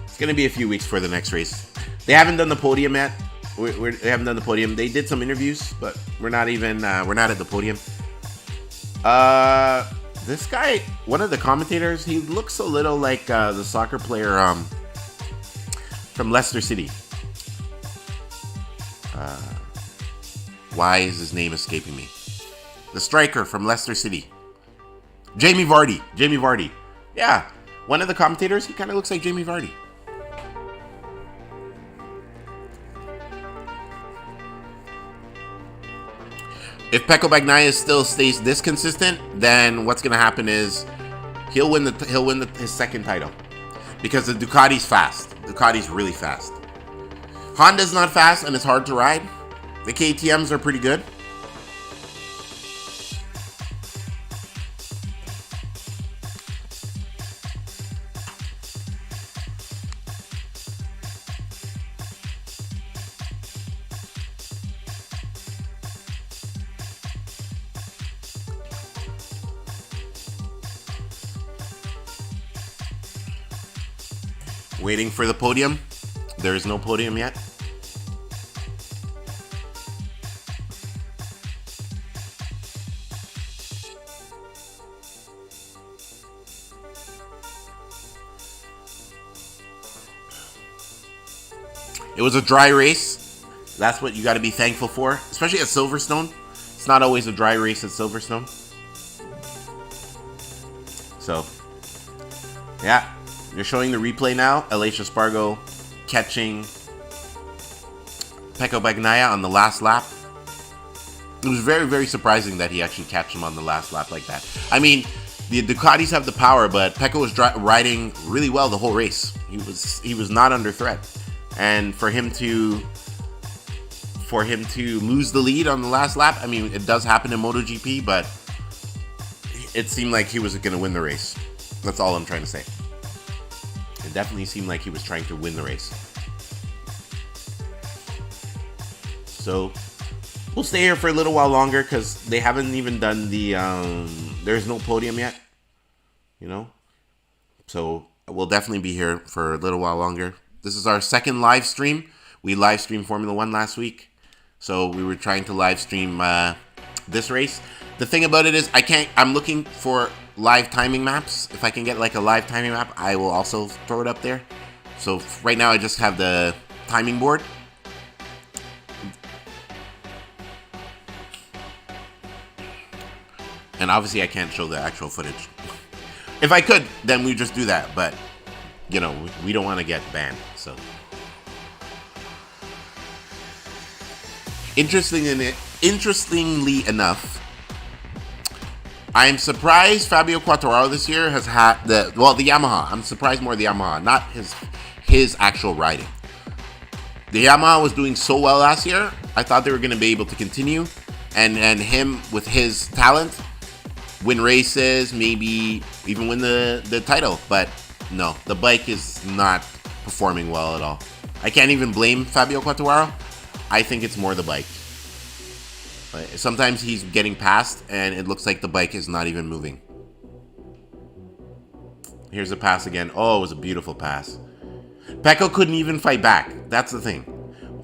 It's going to be a few weeks for the next race. They haven't done the podium yet. They haven't done the podium. They did some interviews, but we're not at the podium. This guy, one of the commentators, he looks a little like the soccer player from Leicester City. Why is his name escaping me? The striker from Leicester City. Jamie Vardy. Yeah, one of the commentators, he kind of looks like Jamie Vardy. If Pecco Bagnaia still stays this consistent, then what's going to happen is he'll win his second title, because the Ducati's fast. Ducati's really fast. Honda's not fast, and it's hard to ride. The KTMs are pretty good. Waiting for the podium. There is no podium yet. It was a dry race. That's what you got to be thankful for, especially at Silverstone. It's not always a dry race at Silverstone. So, yeah. They're showing the replay now. Aleix Espargaro catching Pecco Bagnaia on the last lap. It was very, very surprising that he actually catched him on the last lap like that. I mean, the Ducatis have the power, but Pecco was riding really well the whole race. He was not under threat, and for him to lose the lead on the last lap, I mean, it does happen in MotoGP, but it seemed like he was going to win the race. That's all I'm trying to say. It definitely seemed like he was trying to win the race. So we'll stay here for a little while longer, because they haven't even done the there's no podium yet, you know. So we'll definitely be here for a little while longer. This is our second live stream. We live streamed Formula 1 last week, so we were trying to live stream this race. The thing about it is, I'm looking for live timing maps. If I can get like a live timing map, I will also throw it up there. So right now I just have the timing board. And obviously I can't show the actual footage. If I could, then we just do that, but you know, we don't want to get banned. So interestingly enough, I am surprised Fabio Quartararo this year has had the Yamaha. I'm surprised more the Yamaha, not his actual riding. The Yamaha was doing so well last year. I thought they were going to be able to continue, and him with his talent, win races, maybe even win the title. But no, the bike is not performing well at all. I can't even blame Fabio Quartararo. I think it's more the bike. Sometimes he's getting passed and it looks like the bike is not even moving. Here's the pass again. Oh, it was a beautiful pass. Pecco couldn't even fight back. That's the thing.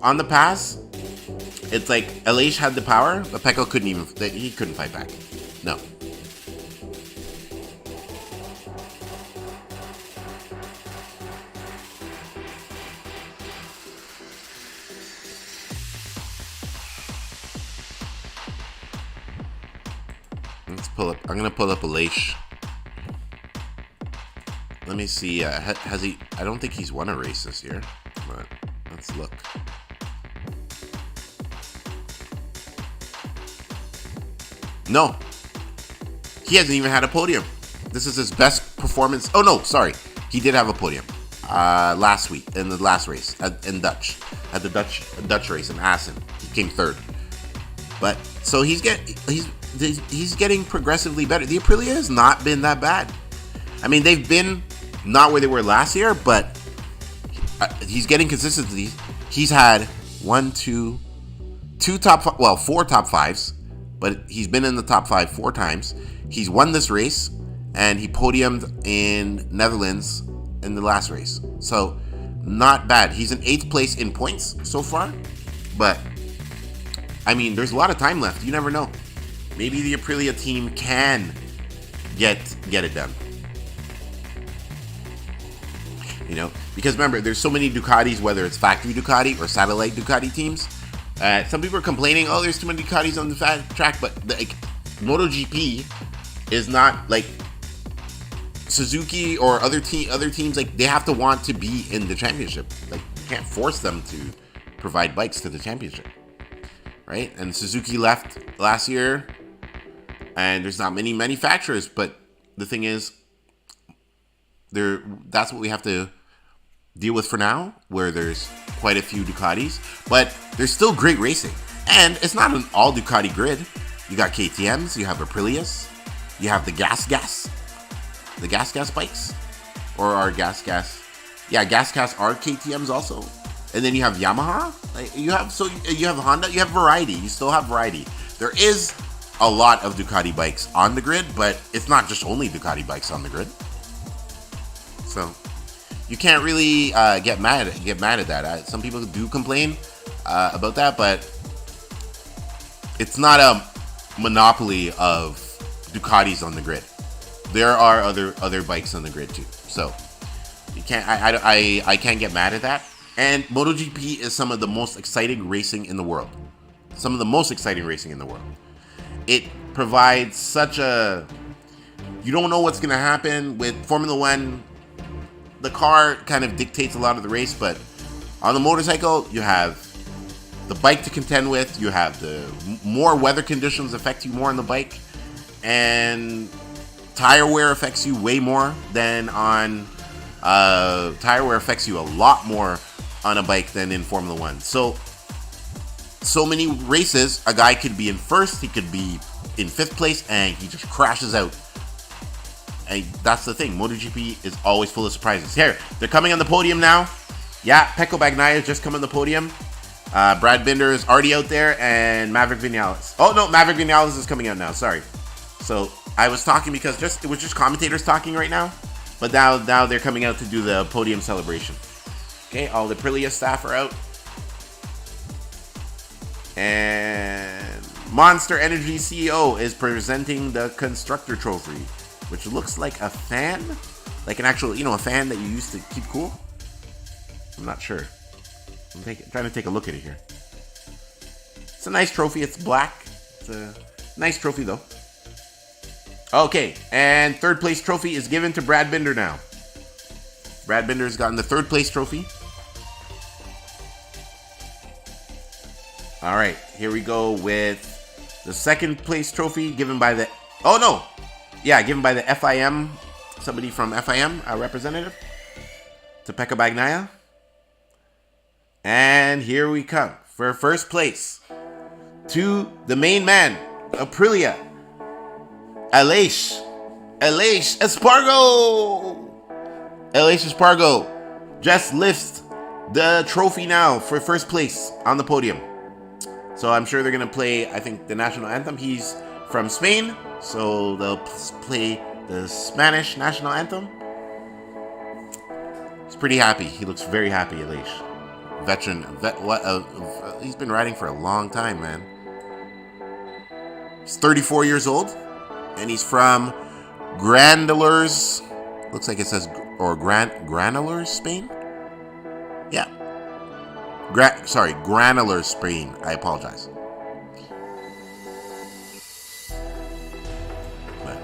On the pass, it's like Aleix had the power, but Pecco couldn't fight back. No. Let's pull up. I'm gonna pull up Aleix. Let me see. Has he? I don't think he's won a race this year. But let's look. No, he hasn't even had a podium. This is his best performance. Oh no, sorry, he did have a podium last week in the last race at the Dutch race in Assen. He came third. But so he's getting progressively better. The Aprilia has not been that bad. I mean, they've been not where they were last year, but he's getting consistency. He's had four top fives, but he's been in the top five 4 times. He's won this race, and he podiumed in Netherlands in the last race. So, not bad. He's in 8th place in points so far, but I mean, there's a lot of time left. You never know. Maybe the Aprilia team can get it done. You know, because remember, there's so many Ducatis, whether it's factory Ducati or satellite Ducati teams. Some people are complaining, oh, there's too many Ducatis on the track, but MotoGP is not like Suzuki or other teams. Like, they have to want to be in the championship. Like, you can't force them to provide bikes to the championship, right? And Suzuki left last year, and there's not many manufacturers. But the thing is, that's what we have to deal with for now, where there's quite a few Ducatis, but there's still great racing. And it's not an all Ducati grid. You got KTMs, you have Aprilias, you have the gas bikes, or are gas are KTMs also. And then you have Yamaha. You have Honda, you have variety. You still have variety. There is a lot of Ducati bikes on the grid, but it's not just only Ducati bikes on the grid. So you can't really get mad at that. Some people do complain about that, but it's not a monopoly of Ducatis on the grid. There are other bikes on the grid too. So you can't. I can't get mad at that. And MotoGP is some of the most exciting racing in the world. It provides such a. You don't know what's going to happen with Formula One. The car kind of dictates a lot of the race, but on the motorcycle, you have the bike to contend with. You have the more weather conditions affect you more on the bike, and tire wear affects you way more than on tire wear affects you a lot more on a bike than in Formula One. So many races, a guy could be in first, he could be in 5th place, and he just crashes out. And that's the thing. MotoGP is always full of surprises. Here, they're coming on the podium now. Yeah, Pecco Bagnaia has just come on the podium. Brad Binder is already out there, and Maverick Vinales. Oh no, Maverick Vinales is coming out now. Sorry. So I was talking because it was just commentators talking right now, but now they're coming out to do the podium celebration. Okay, all the Aprilia staff are out, and Monster Energy CEO is presenting the constructor trophy, which looks like a fan, like an actual, a fan that you used to keep cool. I'm not sure. I'm trying to take a look at it here. It's a nice trophy. It's black. It's a nice trophy, though. Okay, and 3rd place trophy is given to Brad Binder now. Brad Binder has gotten the 3rd place trophy. All right, here we go with the 2nd place trophy given by the... Oh, no. Yeah, given by the FIM, somebody from FIM, a representative, to Pecco Bagnaia. And here we come for 1st place to the main man, Aprilia, Aleix Espargaro. just lifts the trophy now for first place on the podium. So I'm sure they're going to play, I think, the national anthem. He's from Spain, so they'll play the Spanish national anthem. He's pretty happy. He looks very happy, Elish. He's been riding for a long time, man. He's 34 years old, and he's from Granollers. Looks like it says, or Granollers, Spain? Yeah. Granollers, Spain. I apologize. But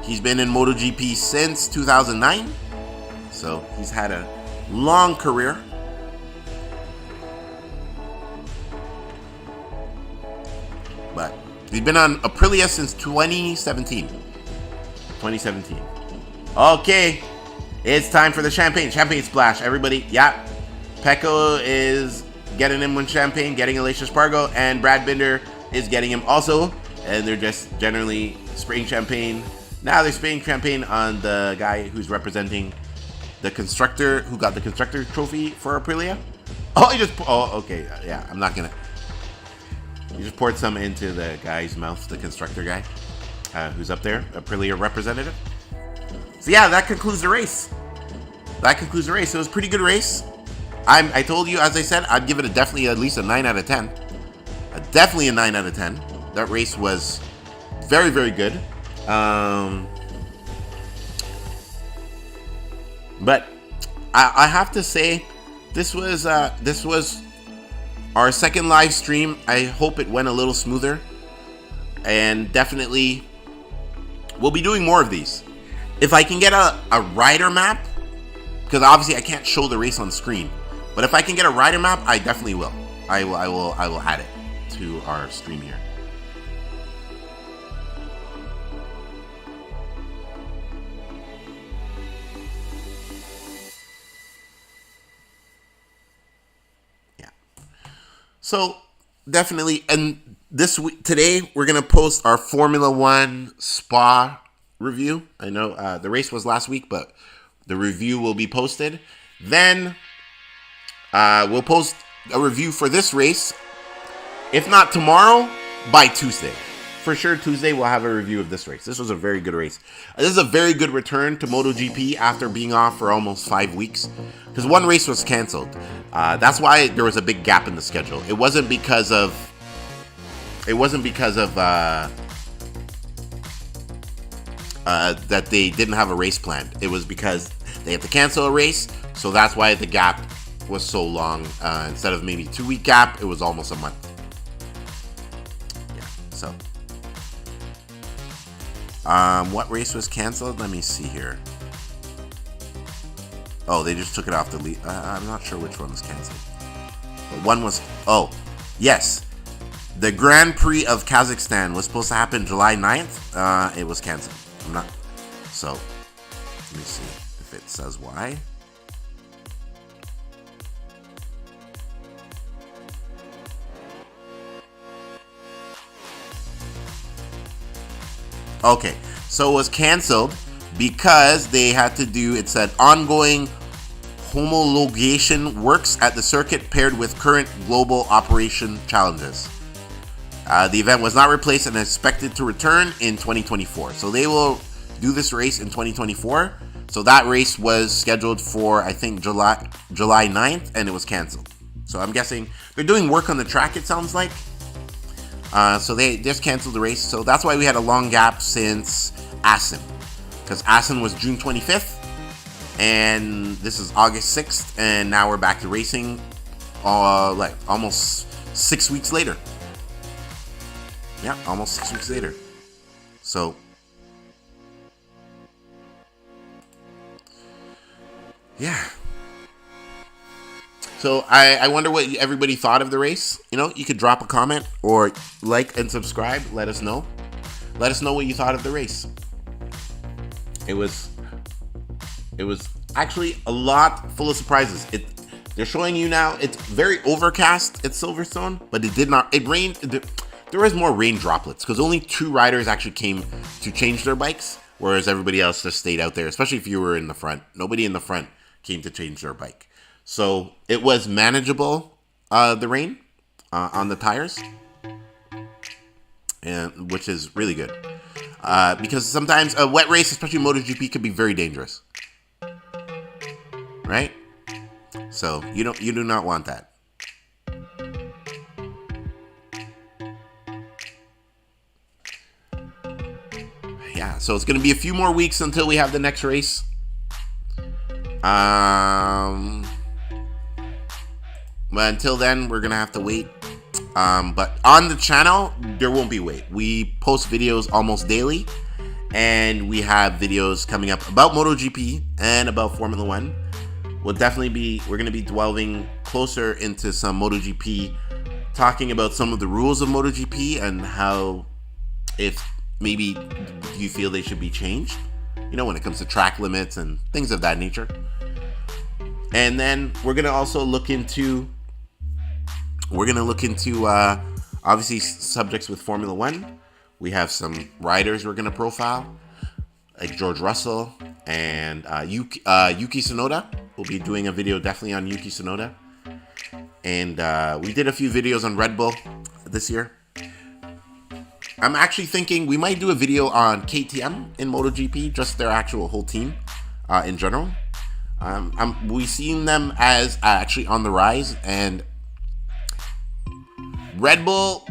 he's been in MotoGP since 2009, so he's had a long career. But he's been on Aprilia since 2017. Okay, it's time for the champagne splash, everybody. Yeah, Pecco is getting him one champagne, getting Alicia Spargo, and Brad Binder is getting him also. And they're just generally spraying champagne. Now they're spraying champagne on the guy who's representing the constructor, who got the constructor trophy for Aprilia. Okay, yeah, I'm not gonna. You just poured some into the guy's mouth, the constructor guy, who's up there, Aprilia representative. So yeah, that concludes the race. It was a pretty good race. I told you, as I said, I'd give it definitely at least a 9 out of 10. Definitely a 9 out of 10. That race was very, very good. But I have to say, this was our second live stream. I hope it went a little smoother, and definitely we'll be doing more of these. If I can get a rider map, because obviously I can't show the race on screen, but if I can get a rider map, I definitely will. I will add it to our stream here. Yeah. So definitely, and this week, today we're gonna post our Formula One Spa review. I know the race was last week, but the review will be posted. Then we'll post a review for this race. If not tomorrow, by Tuesday. For sure, Tuesday we'll have a review of this race. This was a very good race. This is a very good return to MotoGP after being off for almost 5 weeks. Because one race was canceled. That's why there was a big gap in the schedule. It wasn't because of that they didn't have a race planned. It was because they had to cancel a race, so that's why the gap was so long. Instead of maybe 2-week gap, it was almost a month. Yeah, so. What race was canceled? Let me see here. Oh, they just took it off the lead. I'm not sure which one was canceled. But one was, yes. The Grand Prix of Kazakhstan was supposed to happen July 9th. It was canceled. So, let me see if it says why. Okay, so it was canceled because they had to do, it said, ongoing homologation works at the circuit paired with current global operation challenges. The event was not replaced and is expected to return in 2024. So they will do this race in 2024. So that race was scheduled for, I think, July 9th, and it was canceled. So I'm guessing they're doing work on the track, it sounds like. So they just canceled the race. So that's why we had a long gap since Assen. Because Assen was June 25th, and this is August 6th, and now we're back to racing like almost 6 weeks later. Yeah, almost 6 weeks later. So, yeah. So I wonder what everybody thought of the race. You know, you could drop a comment or like and subscribe. Let us know. Let us know what you thought of the race. It was actually a lot full of surprises. They're showing you now. It's very overcast at Silverstone, but it did not. It rained. There was more rain droplets because only 2 riders actually came to change their bikes, whereas everybody else just stayed out there, especially if you were in the front. Nobody in the front came to change their bike. So it was manageable, the rain on the tires, and which is really good. Because sometimes a wet race, especially MotoGP, could be very dangerous, right? So you do not want that. Yeah, so it's going to be a few more weeks until we have the next race. But until then, we're going to have to wait. But on the channel, there won't be wait. We post videos almost daily, and we have videos coming up about MotoGP and about Formula One. We're going to be delving closer into some MotoGP, talking about some of the rules of MotoGP and how, if maybe you feel they should be changed, when it comes to track limits and things of that nature. And then we're going to also look into obviously subjects with Formula One. We have some riders we're going to profile, like George Russell and Yuki Tsunoda. We'll be doing a video definitely on Yuki Tsunoda. And we did a few videos on Red Bull this year. I'm actually thinking we might do a video on KTM in MotoGP, just their actual whole team in general. We've seen them as actually on the rise, and Red Bull,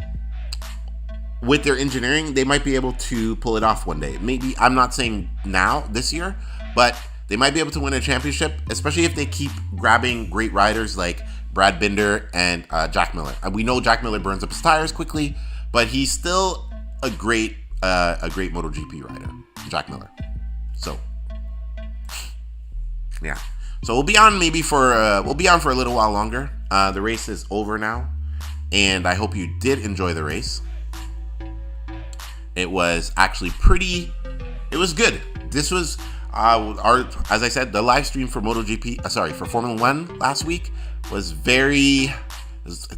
with their engineering, they might be able to pull it off one day. Maybe, I'm not saying now, this year, but they might be able to win a championship, especially if they keep grabbing great riders like Brad Binder and Jack Miller. We know Jack Miller burns up his tires quickly, but he's still a great MotoGP rider, Jack Miller. So, yeah. So we'll be on for a little while longer. The race is over now, and I hope you did enjoy the race. It was actually it was good. This was as I said, the live stream for for Formula One last week was the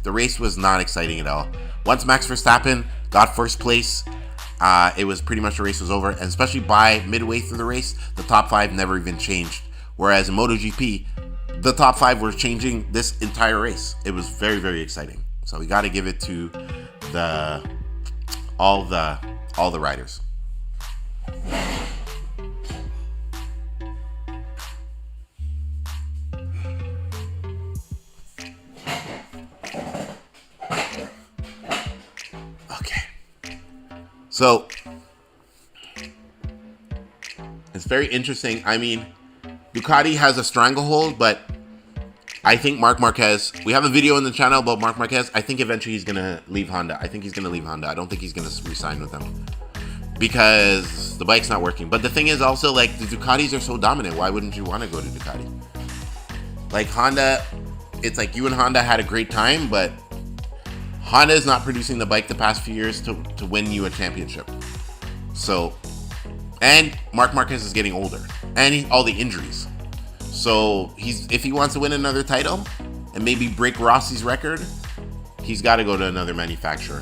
race was not exciting at all. Once Max Verstappen got first place, it was pretty much the race was over, and especially by midway through the race, the top 5 never even changed. Whereas in MotoGP, the top 5 were changing this entire race. It was very, very exciting. So we got to give it to all the riders. Okay. So it's very interesting. I mean, Ducati has a stranglehold, but I think Marc Marquez, we have a video on the channel about Marc Marquez. I think eventually he's going to leave Honda. I don't think he's going to re-sign with them because the bike's not working. But the thing is also, like, the Ducatis are so dominant. Why wouldn't you want to go to Ducati? Like, Honda, it's like you and Honda had a great time, but Honda is not producing the bike the past few years to win you a championship. So, and Marc Marquez is getting older, and all the injuries. So if he wants to win another title and maybe break Rossi's record, he's got to go to another manufacturer.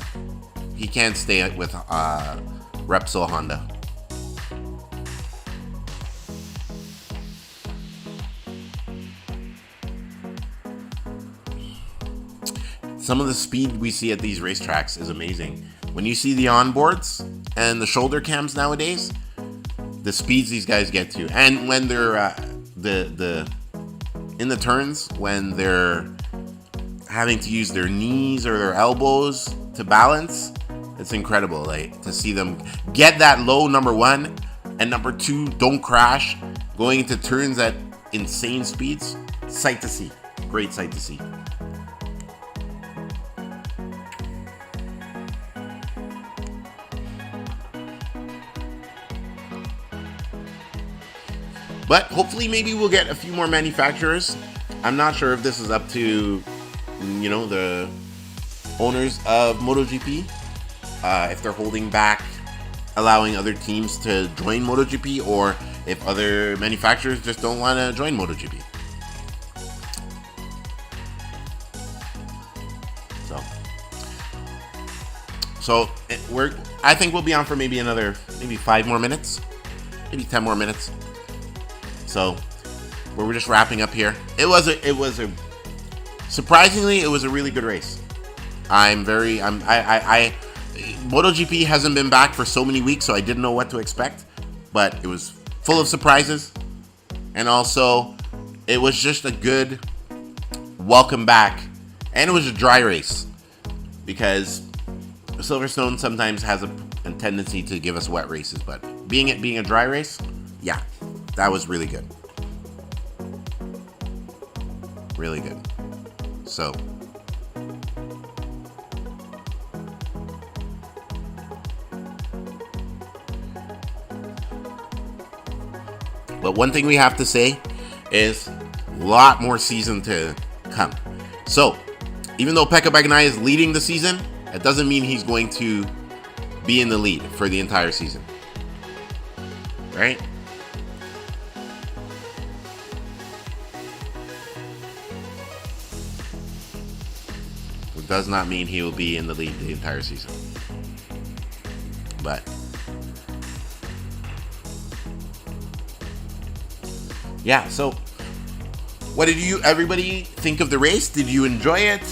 He can't stay with Repsol Honda. Some of the speed we see at these racetracks is amazing. When you see the onboards and the shoulder cams nowadays, the speeds these guys get to, and when they're in the turns, when they're having to use their knees or their elbows to balance, it's incredible. Like, to see them get that low, number 1, and number 2, don't crash, going into turns at insane speeds. Sight to see. Great sight to see. But hopefully maybe we'll get a few more manufacturers. I'm not sure if this is up to, the owners of MotoGP, if they're holding back allowing other teams to join MotoGP, or if other manufacturers just don't want to join MotoGP. So I think we'll be on for maybe 5 more minutes, maybe 10 more minutes. So we're just wrapping up here. It was a surprisingly, it was a really good race. MotoGP hasn't been back for so many weeks, so I didn't know what to expect, but it was full of surprises, and also it was just a good welcome back, and it was a dry race because Silverstone sometimes has a tendency to give us wet races, but being a dry race, yeah, that was really good. Really good. So but one thing we have to say is a lot more season to come. So even though Pekka Bagnaia is leading the season, it doesn't mean he's going to be in the lead for the entire season, right? It does not mean he will be in the lead the entire season. But yeah, so what did everybody think of the race? Did you enjoy it?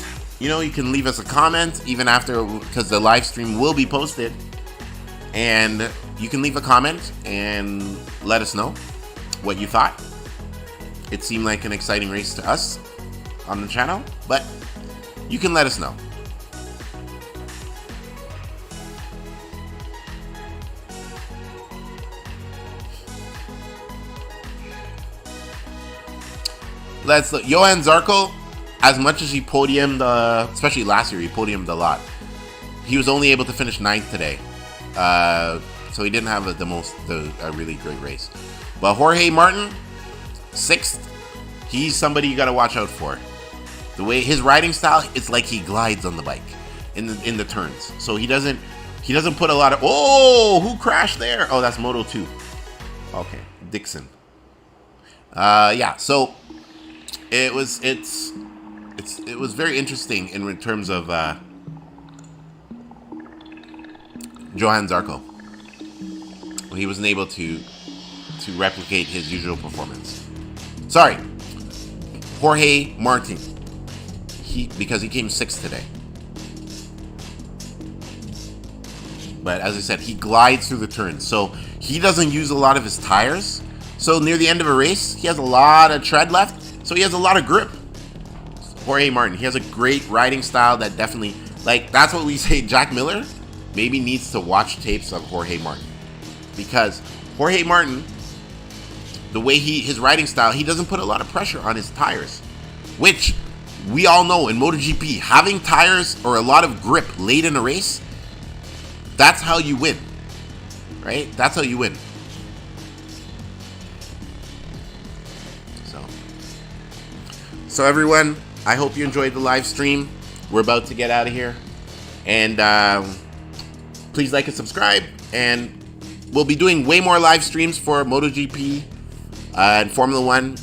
You know, you can leave us a comment even after, because the live stream will be posted, and you can leave a comment and let us know what you thought. It seemed like an exciting race to us on the channel, but you can let us know. Let's look. Johan Zarco, as much as he podiumed, especially last year, he podiumed a lot. He was only able to finish 9th today, so he didn't have a really great race. But Jorge Martin, 6th. He's somebody you got to watch out for. The way his riding style, it's like he glides on the bike in the turns. So he doesn't put a lot of. Oh, who crashed there? Oh, that's Moto 2. Okay, Dixon. Yeah. So it was very interesting in terms of Johan Zarco. He wasn't able to replicate his usual performance. Sorry, Jorge Martin. Because he came 6th today. But as I said, he glides through the turns, so he doesn't use a lot of his tires. So near the end of a race, he has a lot of tread left, so he has a lot of grip. Jorge Martin, he has a great riding style that definitely, like, that's what we say. Jack Miller maybe needs to watch tapes of Jorge Martin, because Jorge Martin, the way his riding style, he doesn't put a lot of pressure on his tires, which we all know in MotoGP, having tires or a lot of grip late in a race, that's how you win, right? That's how you win. So everyone, I hope you enjoyed the live stream. We're about to get out of here, and please like and subscribe, and we'll be doing way more live streams for MotoGP and Formula 1,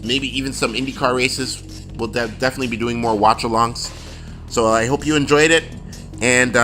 maybe even some IndyCar races. We'll definitely be doing more watch-alongs. So I hope you enjoyed it, and